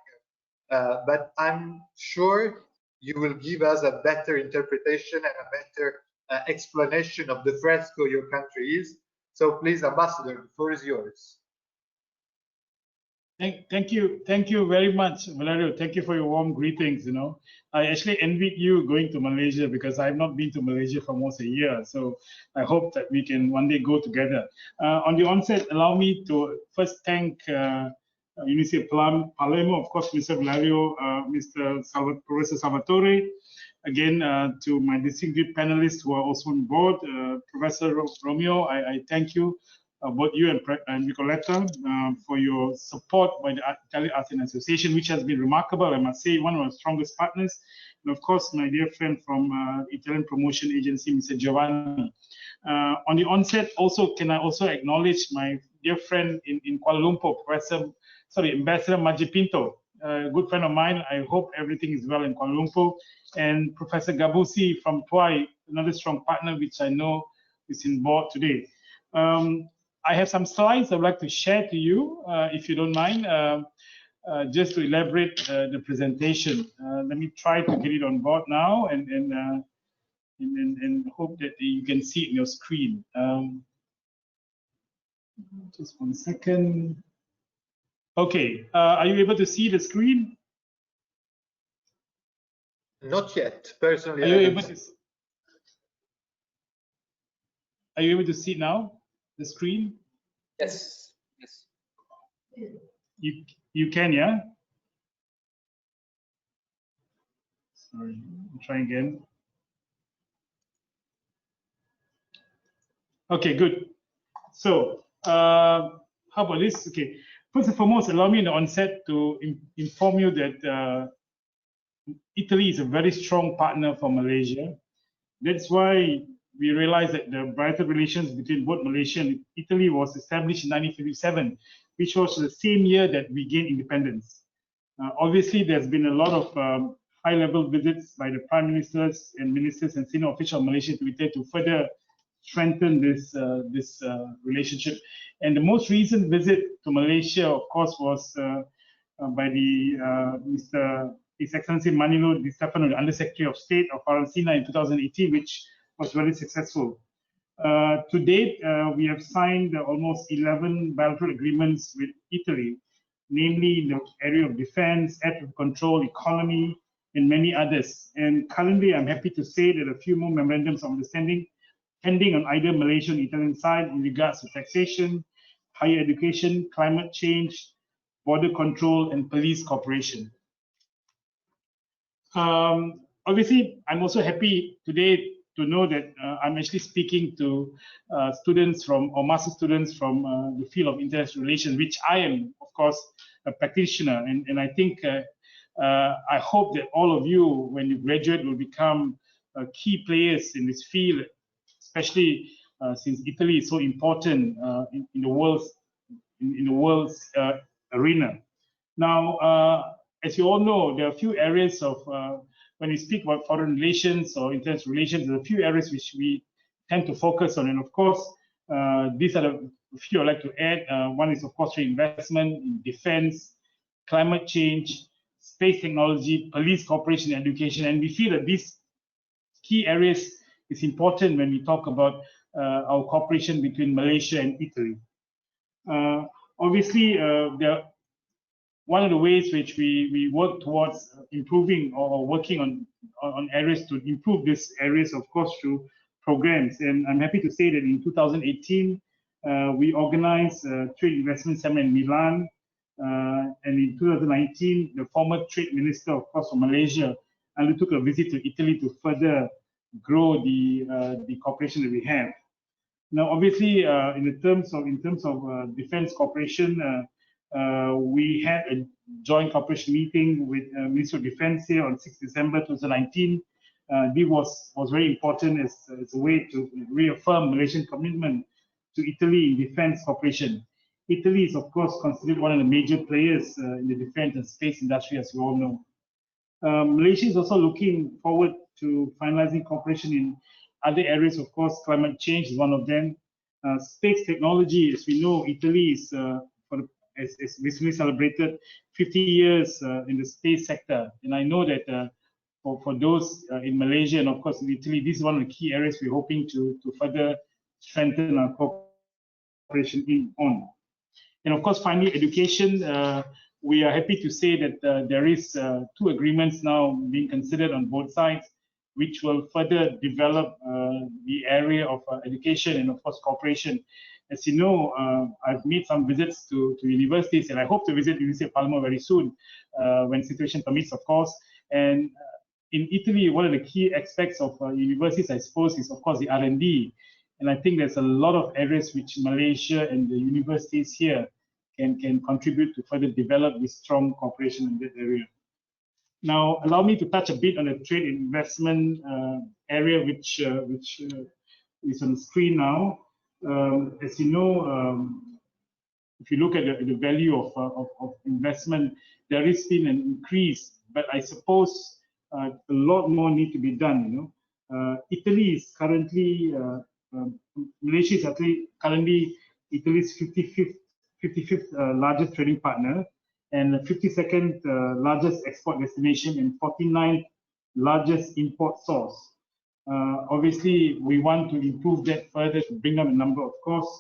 but I'm sure you will give us a better interpretation and a better explanation of the fresco your country is. So please, Ambassador, the floor is yours. Thank you very much, Valerio. Thank you for your warm greetings. You know, I actually envied you going to Malaysia because I've not been to Malaysia for almost a year. So I hope that we can one day go together. On the onset, allow me to first thank University of Palermo, of course, Mr. Valerio, Professor Salvatore. Again, to my distinguished panelists who are also on board, Professor Romeo, I thank you. Both you and Nicoletta for your support by the Italian Asean Association, which has been remarkable, I must say, one of our strongest partners. And of course, my dear friend from Italian Promotion Agency, Mr. Giovanni. On the onset, also, can I also acknowledge my dear friend in Kuala Lumpur, Ambassador Majipinto, a good friend of mine. I hope everything is well in Kuala Lumpur. And Professor Gabusi from Tuai, another strong partner, which I know is in board today. I have some slides I'd like to share to you, if you don't mind, just to elaborate the presentation. Let me try to get it on board now and hope that you can see it on your screen. Just 1 second. Okay, are you able to see the screen? Not yet, personally. Are you able to see it now? The screen? Yes. Yes. You can, yeah? Sorry, I'll try again. Okay, good. So, how about this? Okay, first and foremost, allow me in the onset to inform you that Italy is a very strong partner for Malaysia. That's why we realized that the bilateral relations between both Malaysia and Italy was established in 1957, which was the same year that we gained independence. Obviously, there's been a lot of high-level visits by the prime ministers and ministers and senior officials of Malaysia to Italy to further strengthen this relationship. And the most recent visit to Malaysia, of course, was by His Excellency Manilo Di Stefano, the Under Secretary of State of Argentina in 2018, which was very successful. To date, we have signed almost 11 bilateral agreements with Italy, namely in the area of defense, air traffic control, economy, and many others. And currently, I'm happy to say that a few more memorandums of understanding pending on either Malaysian and Italian side in regards to taxation, higher education, climate change, border control, and police cooperation. Obviously, I'm also happy today to know that I'm actually speaking to students from, or master students from the field of international relations, which I am, of course, a practitioner. And I think, I hope that all of you, when you graduate, will become key players in this field, especially since Italy is so important in the world's arena. Now, as you all know, there are a few areas of when we speak about foreign relations or international relations, there are a few areas which we tend to focus on. And of course, these are the few I'd like to add. One is, of course, investment in defense, climate change, space technology, police cooperation, and education. And we feel that these key areas is important when we talk about our cooperation between Malaysia and Italy. Obviously, one of the ways which we work towards improving or working on areas to improve these areas, of course, through programs. And I'm happy to say that in 2018, we organized a trade investment seminar in Milan. And in 2019, the former trade minister, of course, from Malaysia, undertook a visit to Italy to further grow the cooperation that we have. Now, obviously, in terms of defense cooperation, we had a joint cooperation meeting with Ministry of Defense here on 6 December 2019. This was very important as a way to reaffirm Malaysian commitment to Italy in defense cooperation. Italy is, of course, considered one of the major players in the defense and space industry, as you all know. Malaysia is also looking forward to finalizing cooperation in other areas. Of course, climate change is one of them. Space technology, as we know, Italy is has recently celebrated 50 years in the space sector, and I know that for those in Malaysia and of course in Italy, this is one of the key areas we're hoping to further strengthen our cooperation on. And of course, finally, education. We are happy to say that there is 2 agreements now being considered on both sides, which will further develop the area of education and of course cooperation. As you know, I've made some visits to universities, and I hope to visit the University of Palma very soon, when situation permits, of course. And in Italy, one of the key aspects of universities, I suppose, is of course the R&D. And I think there's a lot of areas which Malaysia and the universities here can contribute to further develop this strong cooperation in that area. Now, allow me to touch a bit on the trade and investment area, which is on the screen now. As you know, if you look at the value of investment, there has been an increase, but I suppose a lot more need to be done. Italy is currently, Malaysia is actually currently Italy's 55th largest trading partner, and the 52nd largest export destination, and 49th largest import source. Obviously, we want to improve that further to bring down the number, of course,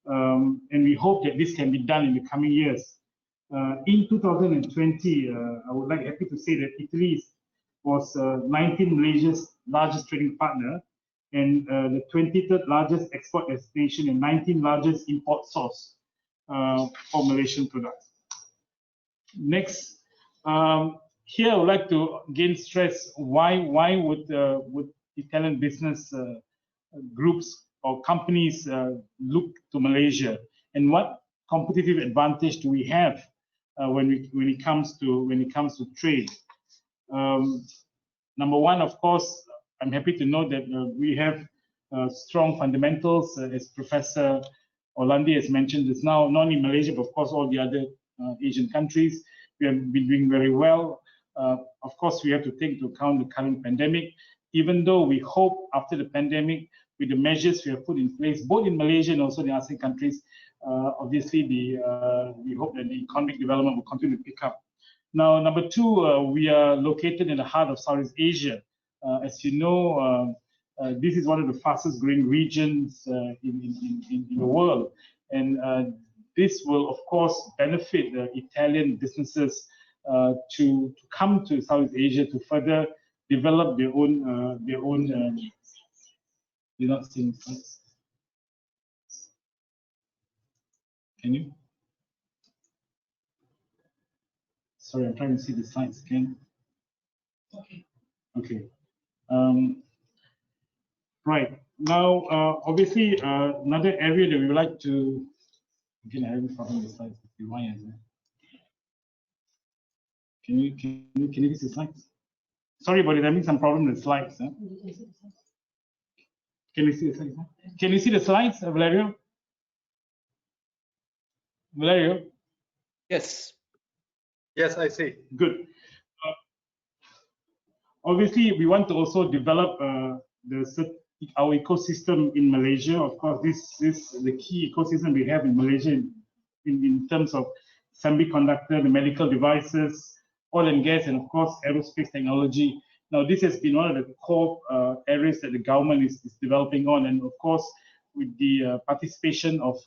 and we hope that this can be done in the coming years. In 2020, I would like happy to say that Italy was 19 Malaysia's largest trading partner, and the 23rd largest export destination and 19th largest import source for Malaysian products. Next, here I would like to again stress why would Italian business groups or companies look to Malaysia, and what competitive advantage do we have when it comes to trade. Number one, of course, I'm happy to know that we have strong fundamentals, as Professor Orlandi has mentioned this now, not only Malaysia, but of course all the other Asian countries. We have been doing very well. Of course, we have to take into account the current pandemic, even though we hope after the pandemic, with the measures we have put in place, both in Malaysia and also in the ASEAN countries, obviously we hope that the economic development will continue to pick up. Now, number two, we are located in the heart of Southeast Asia. As you know, this is one of the fastest growing regions in the world. And this will, of course, benefit the Italian businesses to come to Southeast Asia to further develop their own you're not seeing slides. Can you? Sorry, I'm trying to see the slides again. Okay. Right. Now, obviously, another area that we would like to, again, I have a problem with the slides. Why is it? Can you see the slides? Sorry about it, I'm having some problem with the slides. Huh? Can you see the slides? Can you see the slides, Valerio? Valerio? Yes. Yes, I see. Good. Obviously, we want to also develop our ecosystem in Malaysia. Of course, this is the key ecosystem we have in Malaysia in terms of semiconductor, the medical devices, oil and gas, and of course, aerospace technology. Now, this has been one of the core areas that the government is developing on, and of course, with the participation of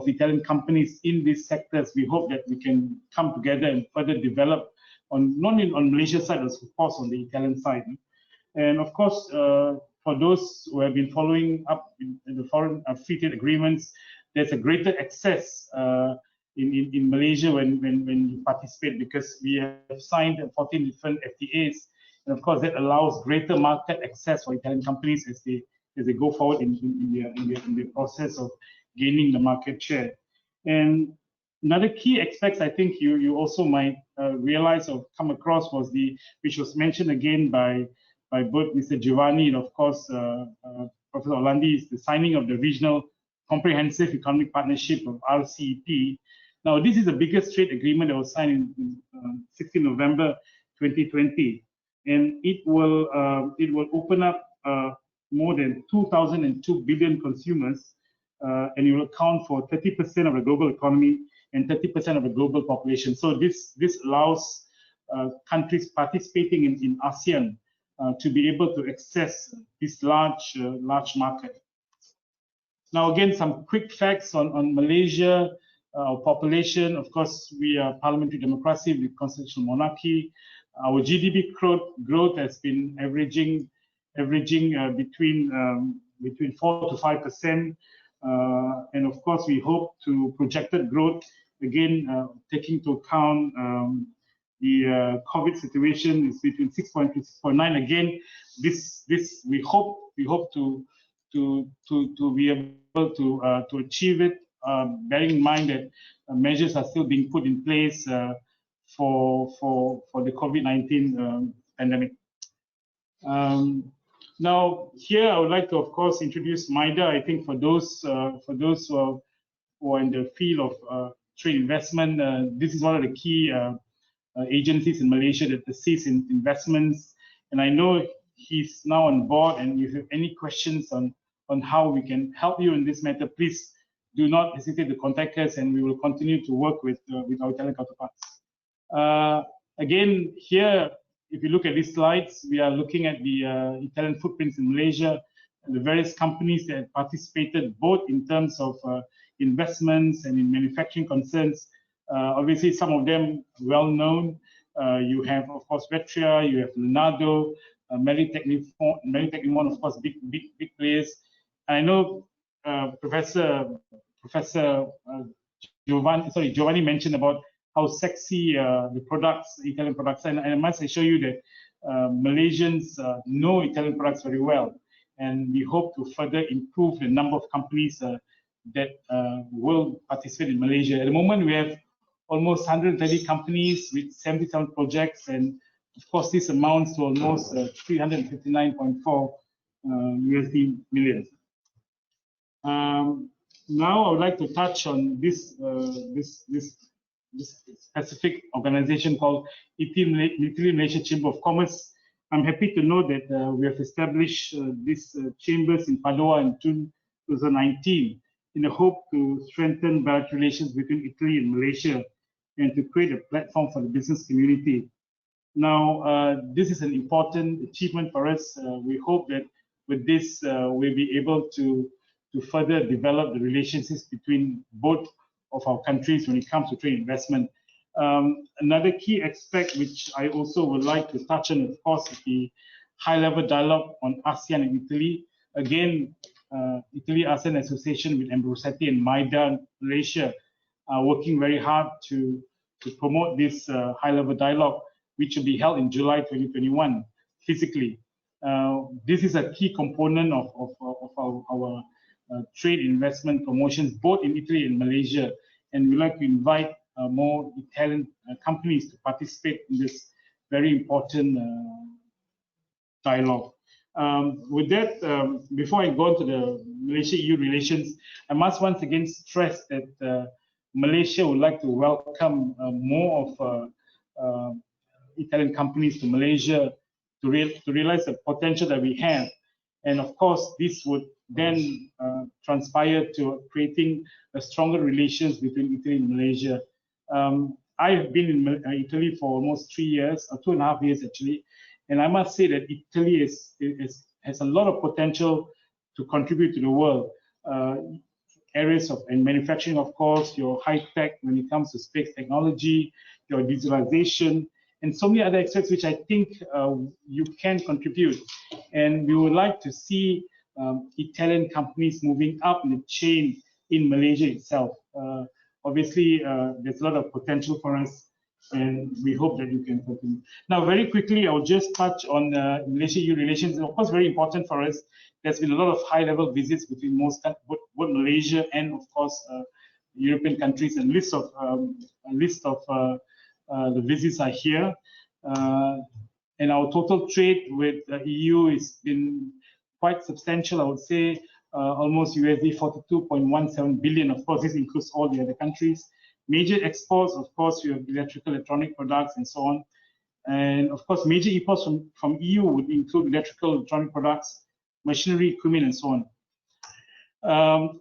Italian companies in these sectors, we hope that we can come together and further develop on not only on Malaysia side, but of course on the Italian side. And of course, for those who have been following up in the foreign free trade agreements, there's a greater access in Malaysia when you participate, because we have signed 14 different FTAs And of course, that allows greater market access for Italian companies as they go forward in the process of gaining the market share. And another key aspects I think you also might realize or come across was which was mentioned again by both Mr. Giovanni and of course Professor Orlandi, is the signing of the Regional Comprehensive Economic Partnership of RCEP. Now, this is the biggest trade agreement that was signed in 16 November 2020, and it will open up more than 2,002 billion consumers, and it will account for 30% of the global economy and 30% of the global population. So this allows countries participating in ASEAN to be able to access this large market. Now, again, some quick facts on Malaysia. Our population, of course, we are parliamentary democracy with constitutional monarchy. Our GDP growth has been averaging between 4 to 5%, and of course, we hope to projected growth again, taking into account the COVID situation is between 6.2 to 6.9. Again, this we hope to be able to achieve it, bearing in mind that measures are still being put in place for the COVID-19 pandemic. Now, here I would like to, of course, introduce MIDA. I think for those who are in the field of trade investment, this is one of the key agencies in Malaysia that assists in investments. And I know he's now on board. And if you have any questions on how we can help you in this matter, please do not hesitate to contact us, and we will continue to work with our Italian counterparts. Again, here, if you look at these slides, we are looking at the Italian footprints in Malaysia and the various companies that participated both in terms of investments and in manufacturing concerns. Obviously, some of them well known. You have, of course, Vetria, you have Leonardo, Meritechnicon, of course, big players. I know Professor Giovanni mentioned about how sexy the products, Italian products, and I must assure you that Malaysians know Italian products very well, and we hope to further improve the number of companies that will participate in Malaysia. At the moment, we have almost 130 companies with 77 projects, and of course, this amounts to almost 359.4 USD million. Now, I would like to touch on this specific organization called Italy-Malaysia Chamber of Commerce. I'm happy to know that we have established these chambers in Padua in June 2019 in the hope to strengthen bilateral relations between Italy and Malaysia and to create a platform for the business community. Now, this is an important achievement for us. We hope that with this, we'll be able to further develop the relationships between both of our countries when it comes to trade investment. Another key aspect which I also would like to touch on, of course, is the high-level dialogue on ASEAN and Italy. Again, Italy-ASEAN Association with Numerosity and MIDA Malaysia are working very hard to promote this high-level dialogue, which will be held in July 2021 physically. This is a key component of our trade investment promotions, both in Italy and Malaysia, and we'd like to invite more Italian companies to participate in this very important dialogue. With that, before I go into the Malaysia-EU relations, I must once again stress that Malaysia would like to welcome more of Italian companies to Malaysia to realize the potential that we have. And of course, this would then transpire to creating a stronger relations between Italy and Malaysia. I have been in Italy for almost 3 years, or 2.5 years actually, and I must say that Italy has a lot of potential to contribute to the world. Areas of manufacturing, of course, your high tech when it comes to space technology, your digitalization, and so many other aspects which I think you can contribute. And we would like to see Italian companies moving up in the chain in Malaysia itself. Obviously, there's a lot of potential for us and we hope that you can continue. Now, very quickly, I'll just touch on Malaysia-EU relations. Of course, very important for us. There's been a lot of high-level visits between both Malaysia and, of course, European countries, and list of the visits are here. And our total trade with the EU has been quite substantial. I would say almost USD 42.17 billion. Of course, this includes all the other countries. Major exports, of course, we have electrical, electronic products, and so on. And of course, major imports from EU would include electrical, electronic products, machinery, equipment, and so on.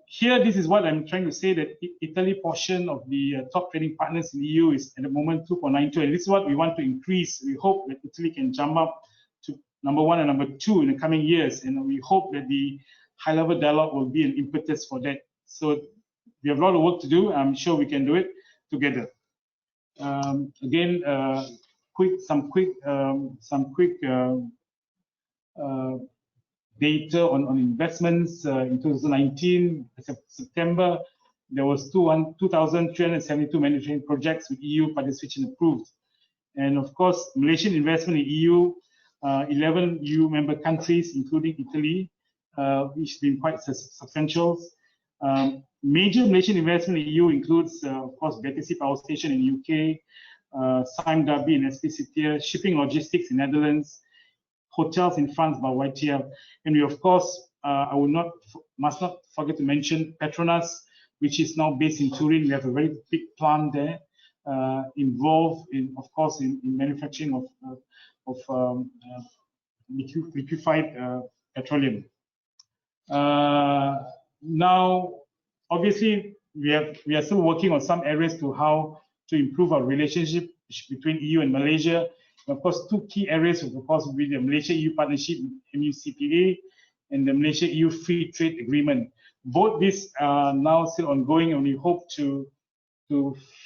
Here, this is what I'm trying to say, that Italy portion of the top trading partners in the EU is at the moment 2.92, and this is what we want to increase. We hope that Italy can jump up to #1 and #2 in the coming years, and we hope that the high-level dialogue will be an impetus for that. So we have a lot of work to do. I'm sure we can do it together. Again, some quick data on investments in 2019. September, there was 2,372 manufacturing projects with EU participation approved. And of course, Malaysian investment in EU, 11 EU member countries, including Italy, which has been quite substantial. Major Malaysian investment in EU includes, of course, Battersea Power Station in UK, Sime Darby in SPCT, shipping logistics in Netherlands, hotels in France by YTL, and we, of course, must not forget to mention Petronas, which is now based in Turin. We have a very big plant there, involved in, of course, in manufacturing of liquefied petroleum. Now, obviously, we are still working on some areas to how to improve our relationship between EU and Malaysia. And of course, two key areas, of course, will be the Malaysia-EU partnership, MUCPA, and the Malaysia-EU Free Trade Agreement. Both these are now still ongoing, and we hope to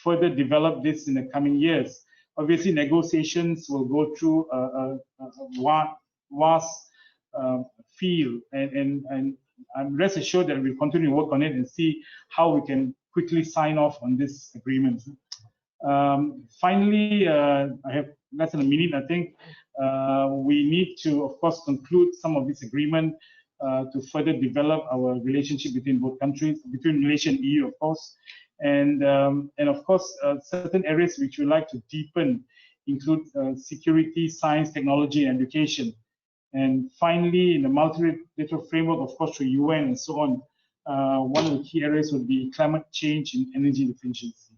further develop this in the coming years. Obviously, negotiations will go through a vast field, and I'm rest assured that we'll continue to work on it and see how we can quickly sign off on this agreement. Finally, I have less than a minute, I think. We need to, of course, conclude some of this agreement to further develop our relationship between both countries, between Malaysia and EU, of course. And of course, certain areas which we like to deepen include security, science, technology, and education. And finally, in the multilateral framework, of course, through UN and so on, one of the key areas would be climate change and energy efficiency.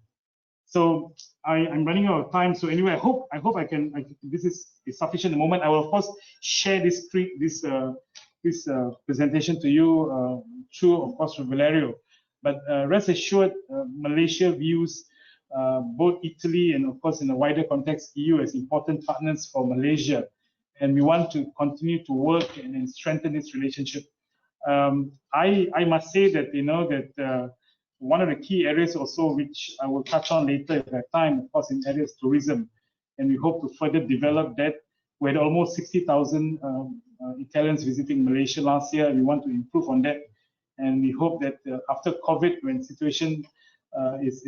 So I'm running out of time. So anyway, I hope I can. This is sufficient at the moment. I will of course share this presentation to you through, of course, from Valerio. But rest assured, Malaysia views both Italy and, of course, in the wider context, EU as important partners for Malaysia, and we want to continue to work and strengthen this relationship. I must say that that one of the key areas also, which I will touch on later at that time, of course, in areas tourism, and we hope to further develop that. We had almost 60,000 Italians visiting Malaysia last year. We want to improve on that, and we hope that after COVID, when situation is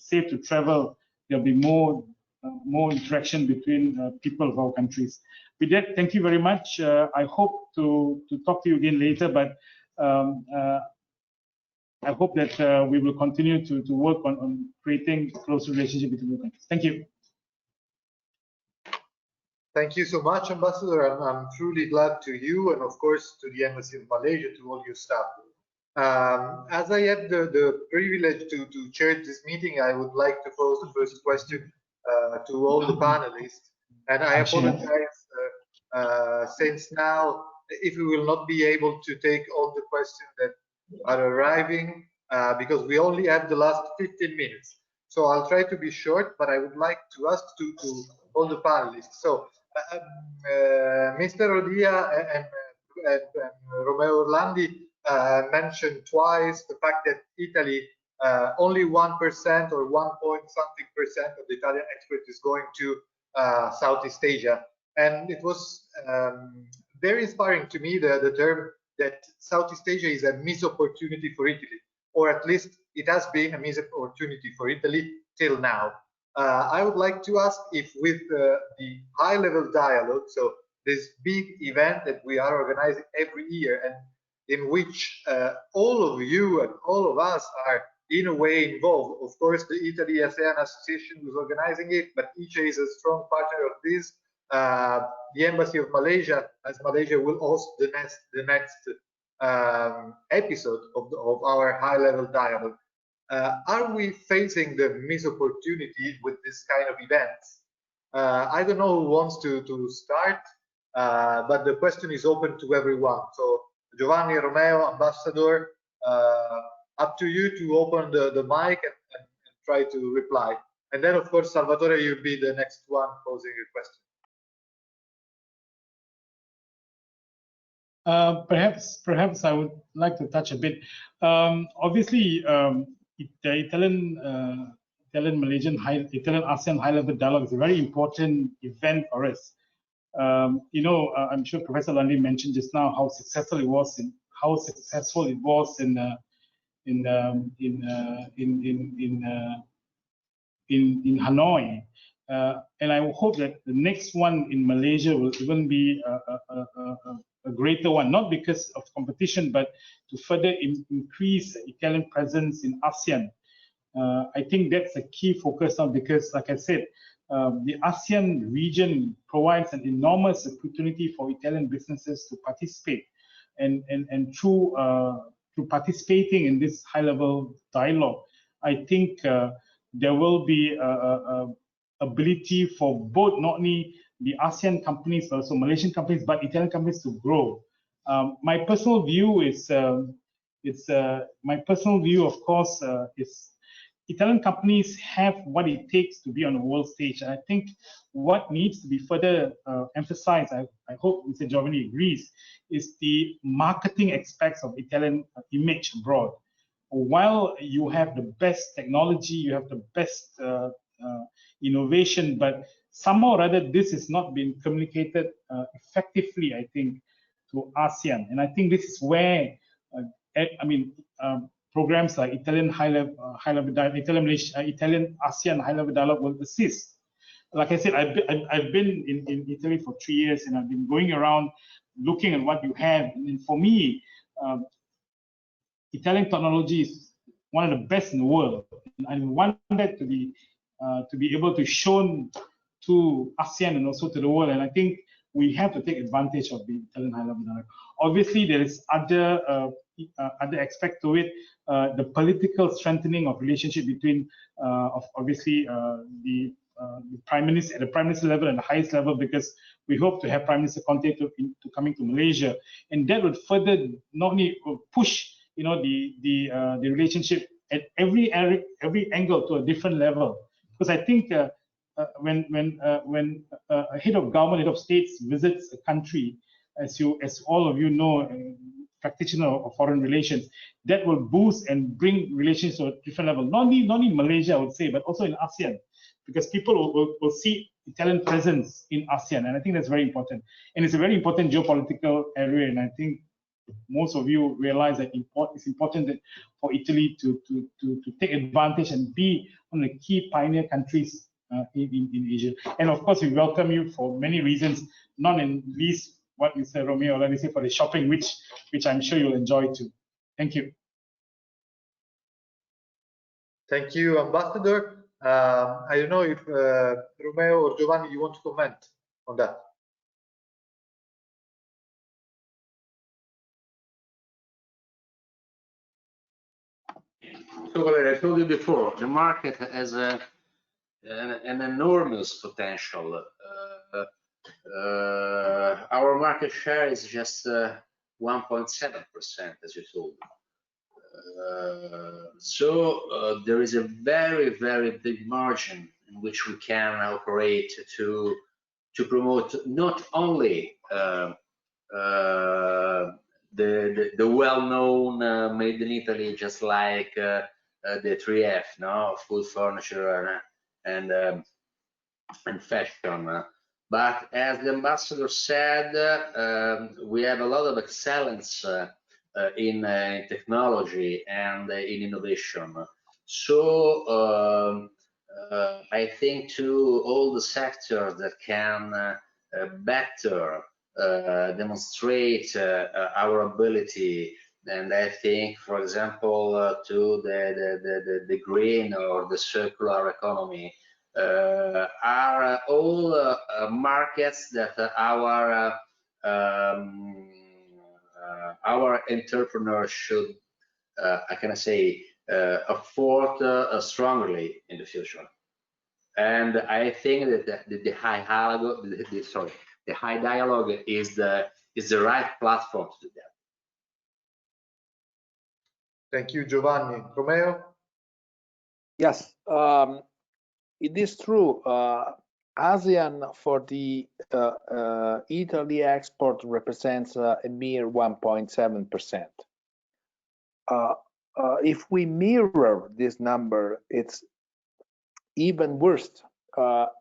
safe to travel, there'll be more interaction between people of our countries. With that, thank you very much. I hope to talk to you again later, but I hope that we will continue to work on creating a close relationship between the countries. Thank you. Thank you so much, Ambassador. I'm truly glad to you, and of course to the Embassy of Malaysia, to all your staff. As I had the privilege to chair this meeting, I would like to pose the first question to all the panelists. And I apologize since now, if we will not be able to take all the questions that are arriving, because we only have the last 15 minutes. So I'll try to be short, but I would like to ask to all the panelists. So Mr. Rodia and Romeo Orlandi mentioned twice the fact that Italy, only 1% or 1-point-something% of the Italian export is going to Southeast Asia. And it was very inspiring to me, the term that Southeast Asia is a missed opportunity for Italy, or at least it has been a missed opportunity for Italy till now. I would like to ask if with the high-level dialogue, so this big event that we are organizing every year and in which all of you and all of us are in a way involved. Of course, the Italy ASEAN Association was organizing it, but ICE is a strong partner of this. The Embassy of Malaysia, as Malaysia will host the next episode of our high-level dialogue. Are we facing the missed opportunity with this kind of events? I don't know who wants to start, but the question is open to everyone. So Giovanni, Romeo, Ambassador, up to you to open the mic and try to reply. And then, of course, Salvatore, you'll be the next one posing a question. Perhaps I would like to touch a bit. Obviously, the Italian ASEAN high-level dialogue is a very important event for us. I'm sure Professor Landi mentioned just now how successful it was in Hanoi, and I hope that the next one in Malaysia will even be a greater one, not because of competition, but to further increase Italian presence in ASEAN. I think that's a key focus now because, like I said, the ASEAN region provides an enormous opportunity for Italian businesses to participate, and through participating in this high-level dialogue, I think there will be ability for both not only the ASEAN companies but also Malaysian companies, but Italian companies to grow. My personal view is, of course, is Italian companies have what it takes to be on the world stage. And I think what needs to be further emphasized, I hope Mr. Giovanni agrees, is the marketing aspects of Italian image abroad. While you have the best technology, you have the best innovation, but somehow or other this is not being communicated effectively, I think, to ASEAN. And I think this is where, programs like Italian Italian ASEAN high-level dialogue will assist. Like I said, I've been in Italy for 3 years, and I've been going around looking at what you have. And for me, Italian technology is one of the best in the world. And I want that to be able to shown to ASEAN and also to the world. And I think we have to take advantage of the Italian high-level dialogue. Obviously, there is other aspect to it. The political strengthening of relationship between, the prime minister at the prime minister level and the highest level, because we hope to have Prime Minister Conte to coming to Malaysia, and that would further not only push the relationship at every angle to a different level. Because I think when a head of government, head of states visits a country, as all of you know, practitioner of foreign relations, that will boost and bring relations to a different level. Not only Malaysia, I would say, but also in ASEAN, because people will see Italian presence in ASEAN, and I think that's very important. And it's a very important geopolitical area, and I think most of you realize that it's important for Italy to take advantage and be one of the key pioneer countries in Asia. And of course, we welcome you for many reasons, not in least what Mr. Romeo already said, for the shopping, which I'm sure you'll enjoy too. Thank you. Thank you, Ambassador. I don't know if Romeo or Giovanni, you want to comment on that? So, I told you before, the market has an enormous potential. Our market share is just 1.7%, as you told. So there is a very, very big margin in which we can operate to promote not only the well-known made in Italy, just like the 3F, no, food, furniture, and fashion. But as the ambassador said, we have a lot of excellence in technology and in innovation. So I think to all the sectors that can better demonstrate our ability. And I think, for example, to the green or the circular economy are all markets that our entrepreneurs should, I can say, afford strongly in the future. And I think that the high dialogue, the high dialogue is the right platform to do that. Thank you, Giovanni. Romeo? Yes, it is true. ASEAN for the Italy export represents a mere 1.7%. If we mirror this number, it's even worse.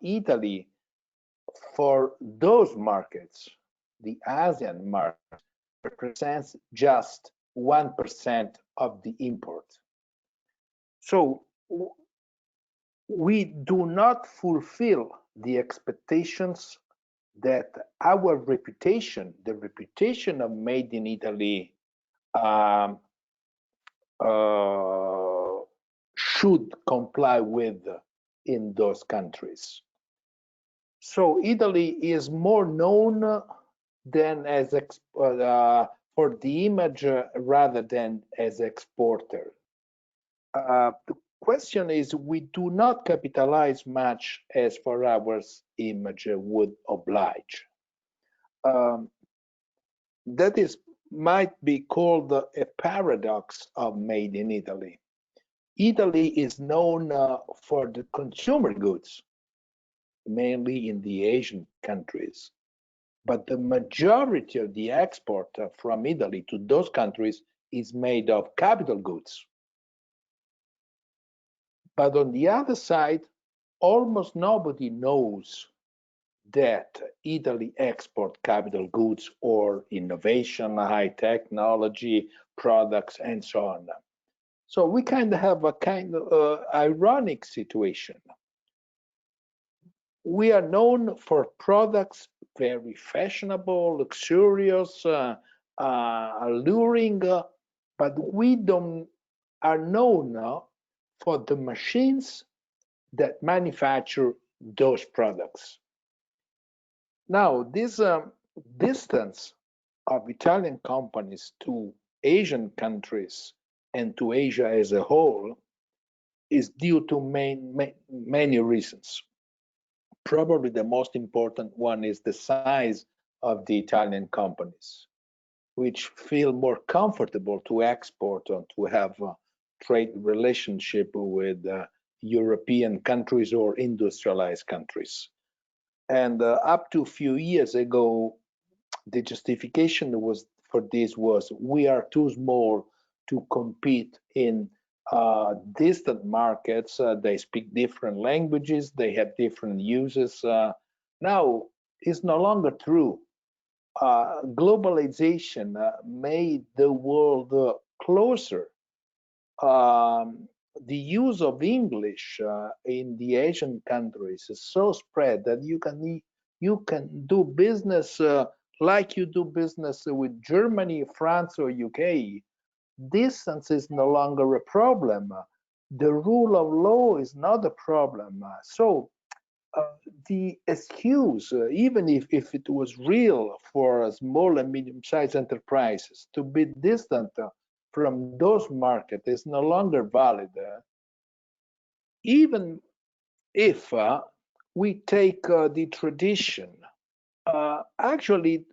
Italy, for those markets, the ASEAN market, represents just 1% of the import. So we do not fulfill the expectations that our reputation, the reputation of Made in Italy, should comply with in those countries. So Italy is more known than as for the image rather than as exporter. The question is, we do not capitalize much as for our image would oblige. That is might be called a paradox of Made in Italy. Italy is known for the consumer goods, mainly in the Asian countries, but the majority of the export from Italy to those countries is made of capital goods. But on the other side, almost nobody knows that Italy exports capital goods or innovation, high technology, products, and so on. So we kind of have a kind of ironic situation. We are known for products very fashionable, luxurious, alluring, but we are known for the machines that manufacture those products. Now, this distance of Italian companies to Asian countries and to Asia as a whole is due to many reasons. Probably the most important one is the size of the Italian companies, which feel more comfortable to export or to have a trade relationship with European countries or industrialized countries. And up to a few years ago, the justification for this was we are too small to compete in distant markets. They speak different languages, they have different uses. Now, it's no longer true. Globalization made the world closer. The use of English in the Asian countries is so spread that you can do business like you do business with Germany, France, or UK. Distance is no longer a problem. The rule of law is not a problem. So the excuse, even if it was real for small and medium-sized enterprises to be distant from those markets, is no longer valid. Even if we take the tradition, actually,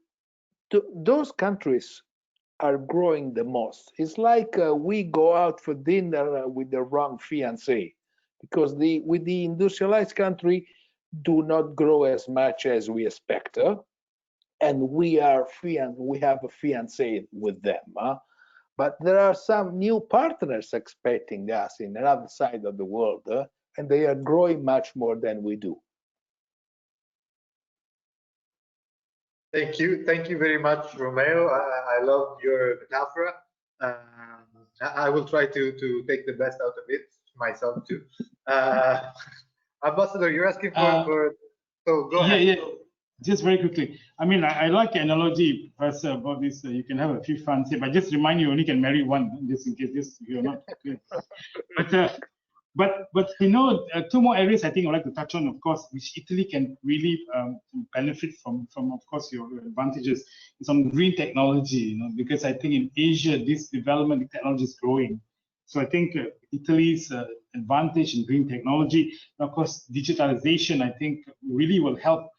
those countries are growing the most. It's like we go out for dinner with the wrong fiancé, because with the industrialized country do not grow as much as we expect, and we have a fiancé with them. But there are some new partners expecting us in another side of the world, and they are growing much more than we do. Thank you very much, Romeo. I love your metaphor. I will try to take the best out of it myself too. Ambassador, you're asking for so go ahead. Yeah. Just very quickly. I mean, I like the analogy, Professor, about this. You can have a few fans here, but just remind you only can marry one, just in case you're not clear. But you know, two more areas I think I'd like to touch on, of course, which Italy can really benefit from, of course, your advantages, is on green technology, you know, because I think in Asia, this development in technology is growing. So I think Italy's advantage in green technology, and of course, digitalization, I think really will help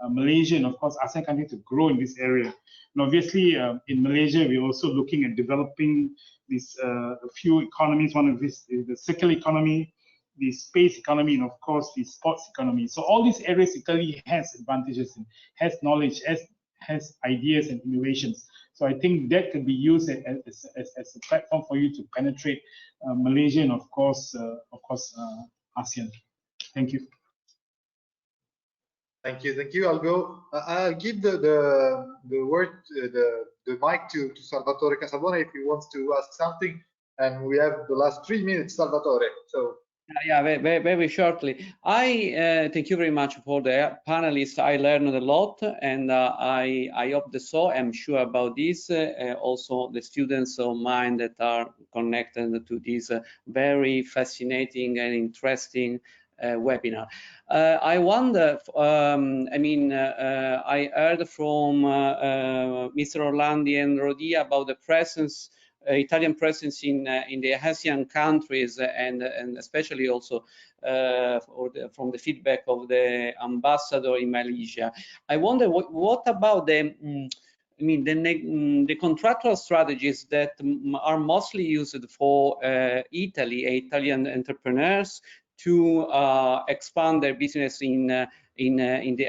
Malaysia and of course ASEAN countries to grow in this area. And obviously, in Malaysia, we're also looking at developing these a few economies. One of this is the circular economy, the space economy, and of course the sports economy. So all these areas, Italy has advantages, and has knowledge, has ideas and innovations. So I think that could be used as a platform for you to penetrate Malaysia and of course ASEAN. Thank you. Thank you. I'll give the word, the mic to Salvatore Casabona if he wants to ask something. And we have the last 3 minutes, Salvatore. So. Yeah, very shortly. I thank you very much for the panelists. I learned a lot, and I hope so. I'm sure about this. Also, the students of mine that are connected to this very fascinating and interesting webinar. I wonder, I mean, I heard from Mr. Orlandi and Rodia about the presence, Italian presence in the ASEAN countries, and especially also from the feedback of the ambassador in Malaysia. I wonder what about the I mean, the contractual strategies that are mostly used for Italian entrepreneurs to expand their business in the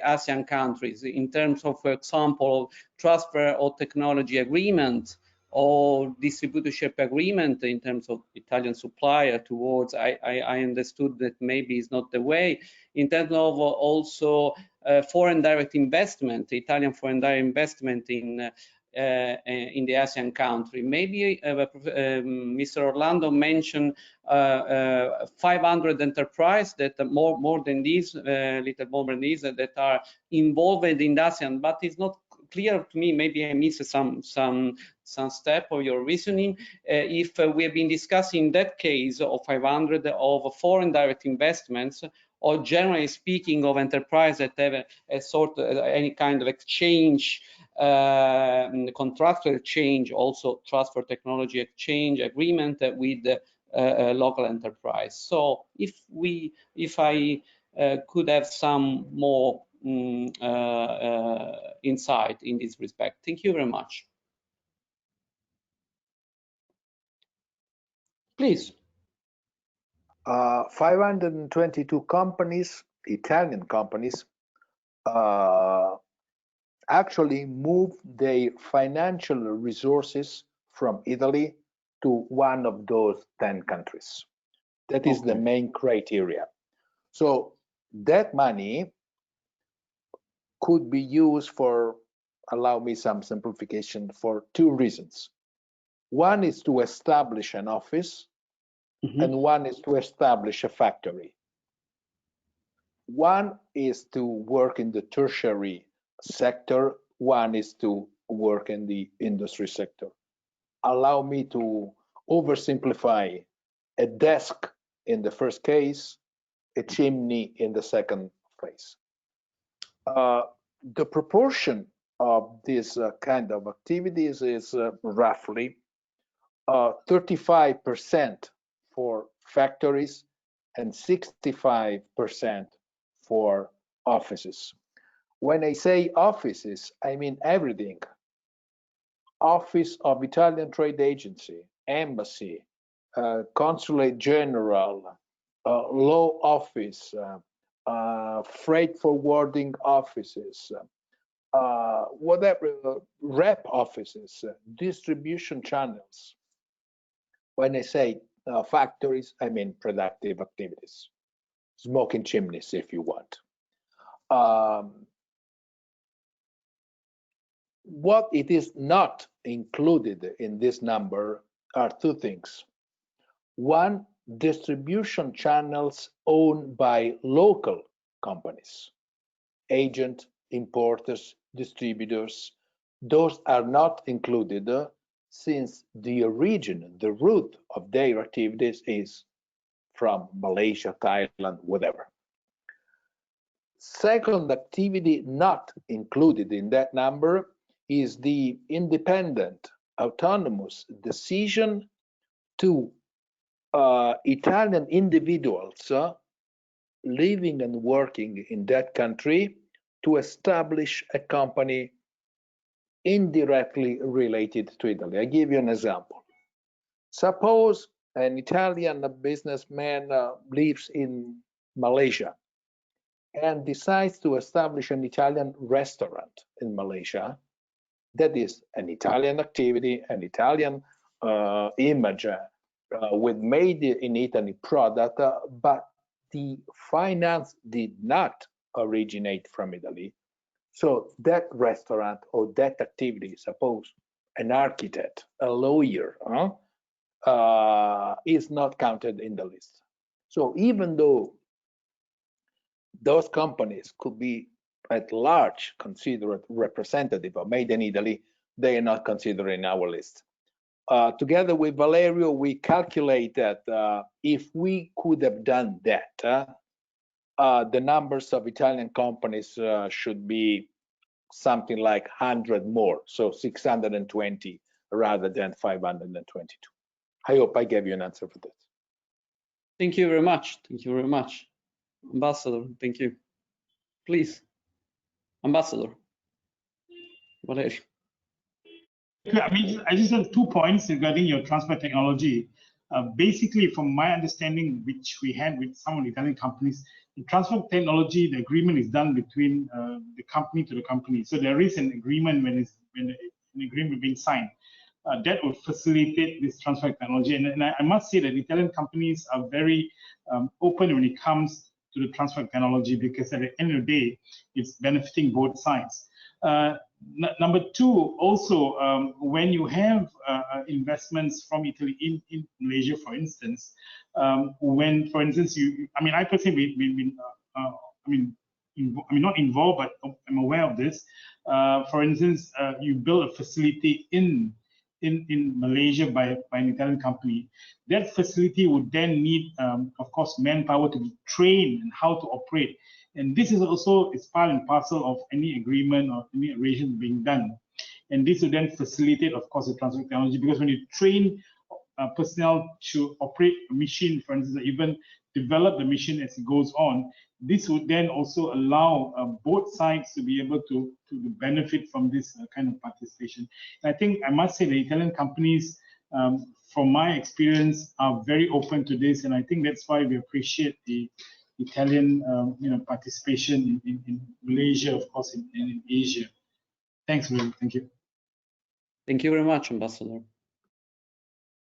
ASEAN countries, in terms of, for example, transfer of technology agreement or distributorship agreement in terms of Italian supplier towards, I understood that maybe is not the way, in terms of also foreign direct investment, Italian foreign direct investment in the ASEAN country. Maybe Mr. Orlando mentioned 500 enterprises that more than this, little more than this, that are involved in ASEAN, but it's not clear to me. Maybe I missed some step of your reasoning. If we have been discussing that case of 500 of foreign direct investments, or generally speaking of enterprise that have a sort of any kind of exchange, contractual exchange, also transfer technology exchange agreement with local enterprise. So if I could have some more insight in this respect. Thank you very much. Please. 522 companies, Italian companies, actually moved their financial resources from Italy to one of those 10 countries. That is the main criteria. So that money could be used for, allow me some simplification, for two reasons. One is to establish an office, and one is to establish a factory. One is to work in the tertiary sector, one is to work in the industry sector. Allow me to oversimplify: a desk in the first case, a chimney in the second phase. The proportion of this kind of activities is roughly 35% for factories and 65% for offices. When I say offices, I mean everything. Office of Italian Trade Agency, embassy, consulate general, law office, freight forwarding offices, whatever, rep offices, distribution channels. When I say factories, I mean productive activities, smoking chimneys if you want. What it is not included in this number are two things. One distribution channels owned by local companies, agent, importers, distributors. Those are not included since the origin, the root of their activities is from Malaysia, Thailand, whatever. Second activity not included in that number is the independent, autonomous decision to Italian individuals living and working in that country to establish a company indirectly related to Italy. I give you an example. Suppose an Italian businessman lives in Malaysia and decides to establish an Italian restaurant in Malaysia. That is an Italian activity, an Italian image with made in Italy product, but the finance did not originate from Italy. So that restaurant or that activity, suppose an architect, a lawyer, is not counted in the list. So even though those companies could be at large considered representative of made in Italy, they are not considered in our list. Together with Valerio, we calculate that if we could have done that, the numbers of Italian companies should be something like 100 more, so 620 rather than 522. I hope I gave you an answer for that. Thank you very much. Thank you very much. Ambassador, thank you. Please, Ambassador Valerio. I mean, I just have 2 points regarding your transfer technology. Basically, from my understanding, which we had with some of the Italian companies, the transfer technology, the agreement is done between the company to the company. So there is an agreement when an agreement being signed. That would facilitate this transfer technology. And I must say that Italian companies are very open when it comes to the transfer technology, because at the end of the day, it's benefiting both sides. Number two, also, when you have investments from Italy in Malaysia, for instance, when, for instance, I personally been not involved, but I'm aware of this. For instance, you build a facility in Malaysia by an Italian company. That facility would then need, of course, manpower to be trained in how to operate. And this is also part and parcel of any agreement or any arrangement being done. And this would then facilitate, of course, the transfer technology, because when you train personnel to operate a machine, for instance, or even develop the machine as it goes on, this would then also allow both sides to be able to benefit from this kind of participation. And I think I must say the Italian companies, from my experience, are very open to this, and I think that's why we appreciate the Italian participation in Malaysia, of course, in Asia. Thanks, Will. Thank you. Thank you very much, Ambassador.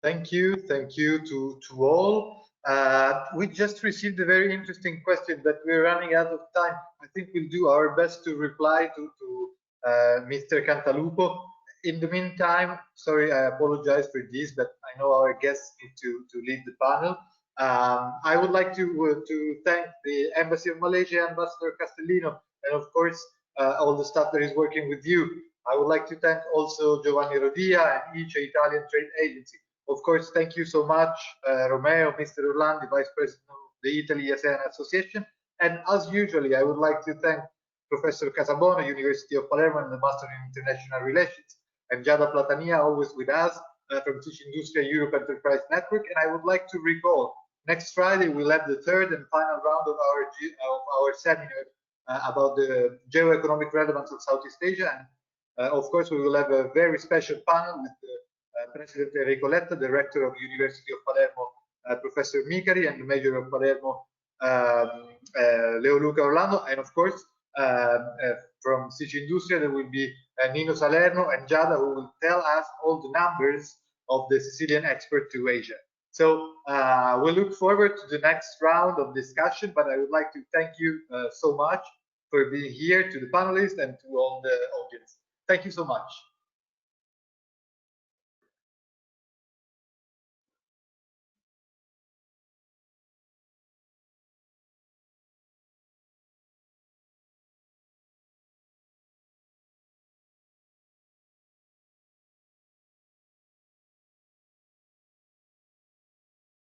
Thank you to all. We just received a very interesting question, but we're running out of time. I think we'll do our best to reply to Mr. Cantalupo. In the meantime, sorry, I apologize for this, but I know our guests need to lead the panel. I would like to thank the Embassy of Malaysia, Ambassador Castellino, and of course all the staff that is working with you. I would like to thank also Giovanni Rodia and each Italian trade agency. Of course, thank you so much, Romeo, Mr. Orlandi, Vice President of the Italy Asean Association. And as usually, I would like to thank Professor Casabono, University of Palermo, and the Master in International Relations, and Giada Platania, always with us, from Teach Industria Europe Enterprise Network. And I would like to recall, next Friday, we'll have the third and final round of our seminar about the geo-economic relevance of Southeast Asia. And of course, we will have a very special panel with President Enrico Letta, the Rector of University of Palermo, Professor Micari, and the Mayor of Palermo, Leoluca Orlando. And of course, from Teach Industria, there will be Nino Salerno and Giada, who will tell us all the numbers of the Sicilian export to Asia. So we look forward to the next round of discussion, but I would like to thank you so much for being here, to the panelists and to all the audience. Thank you so much.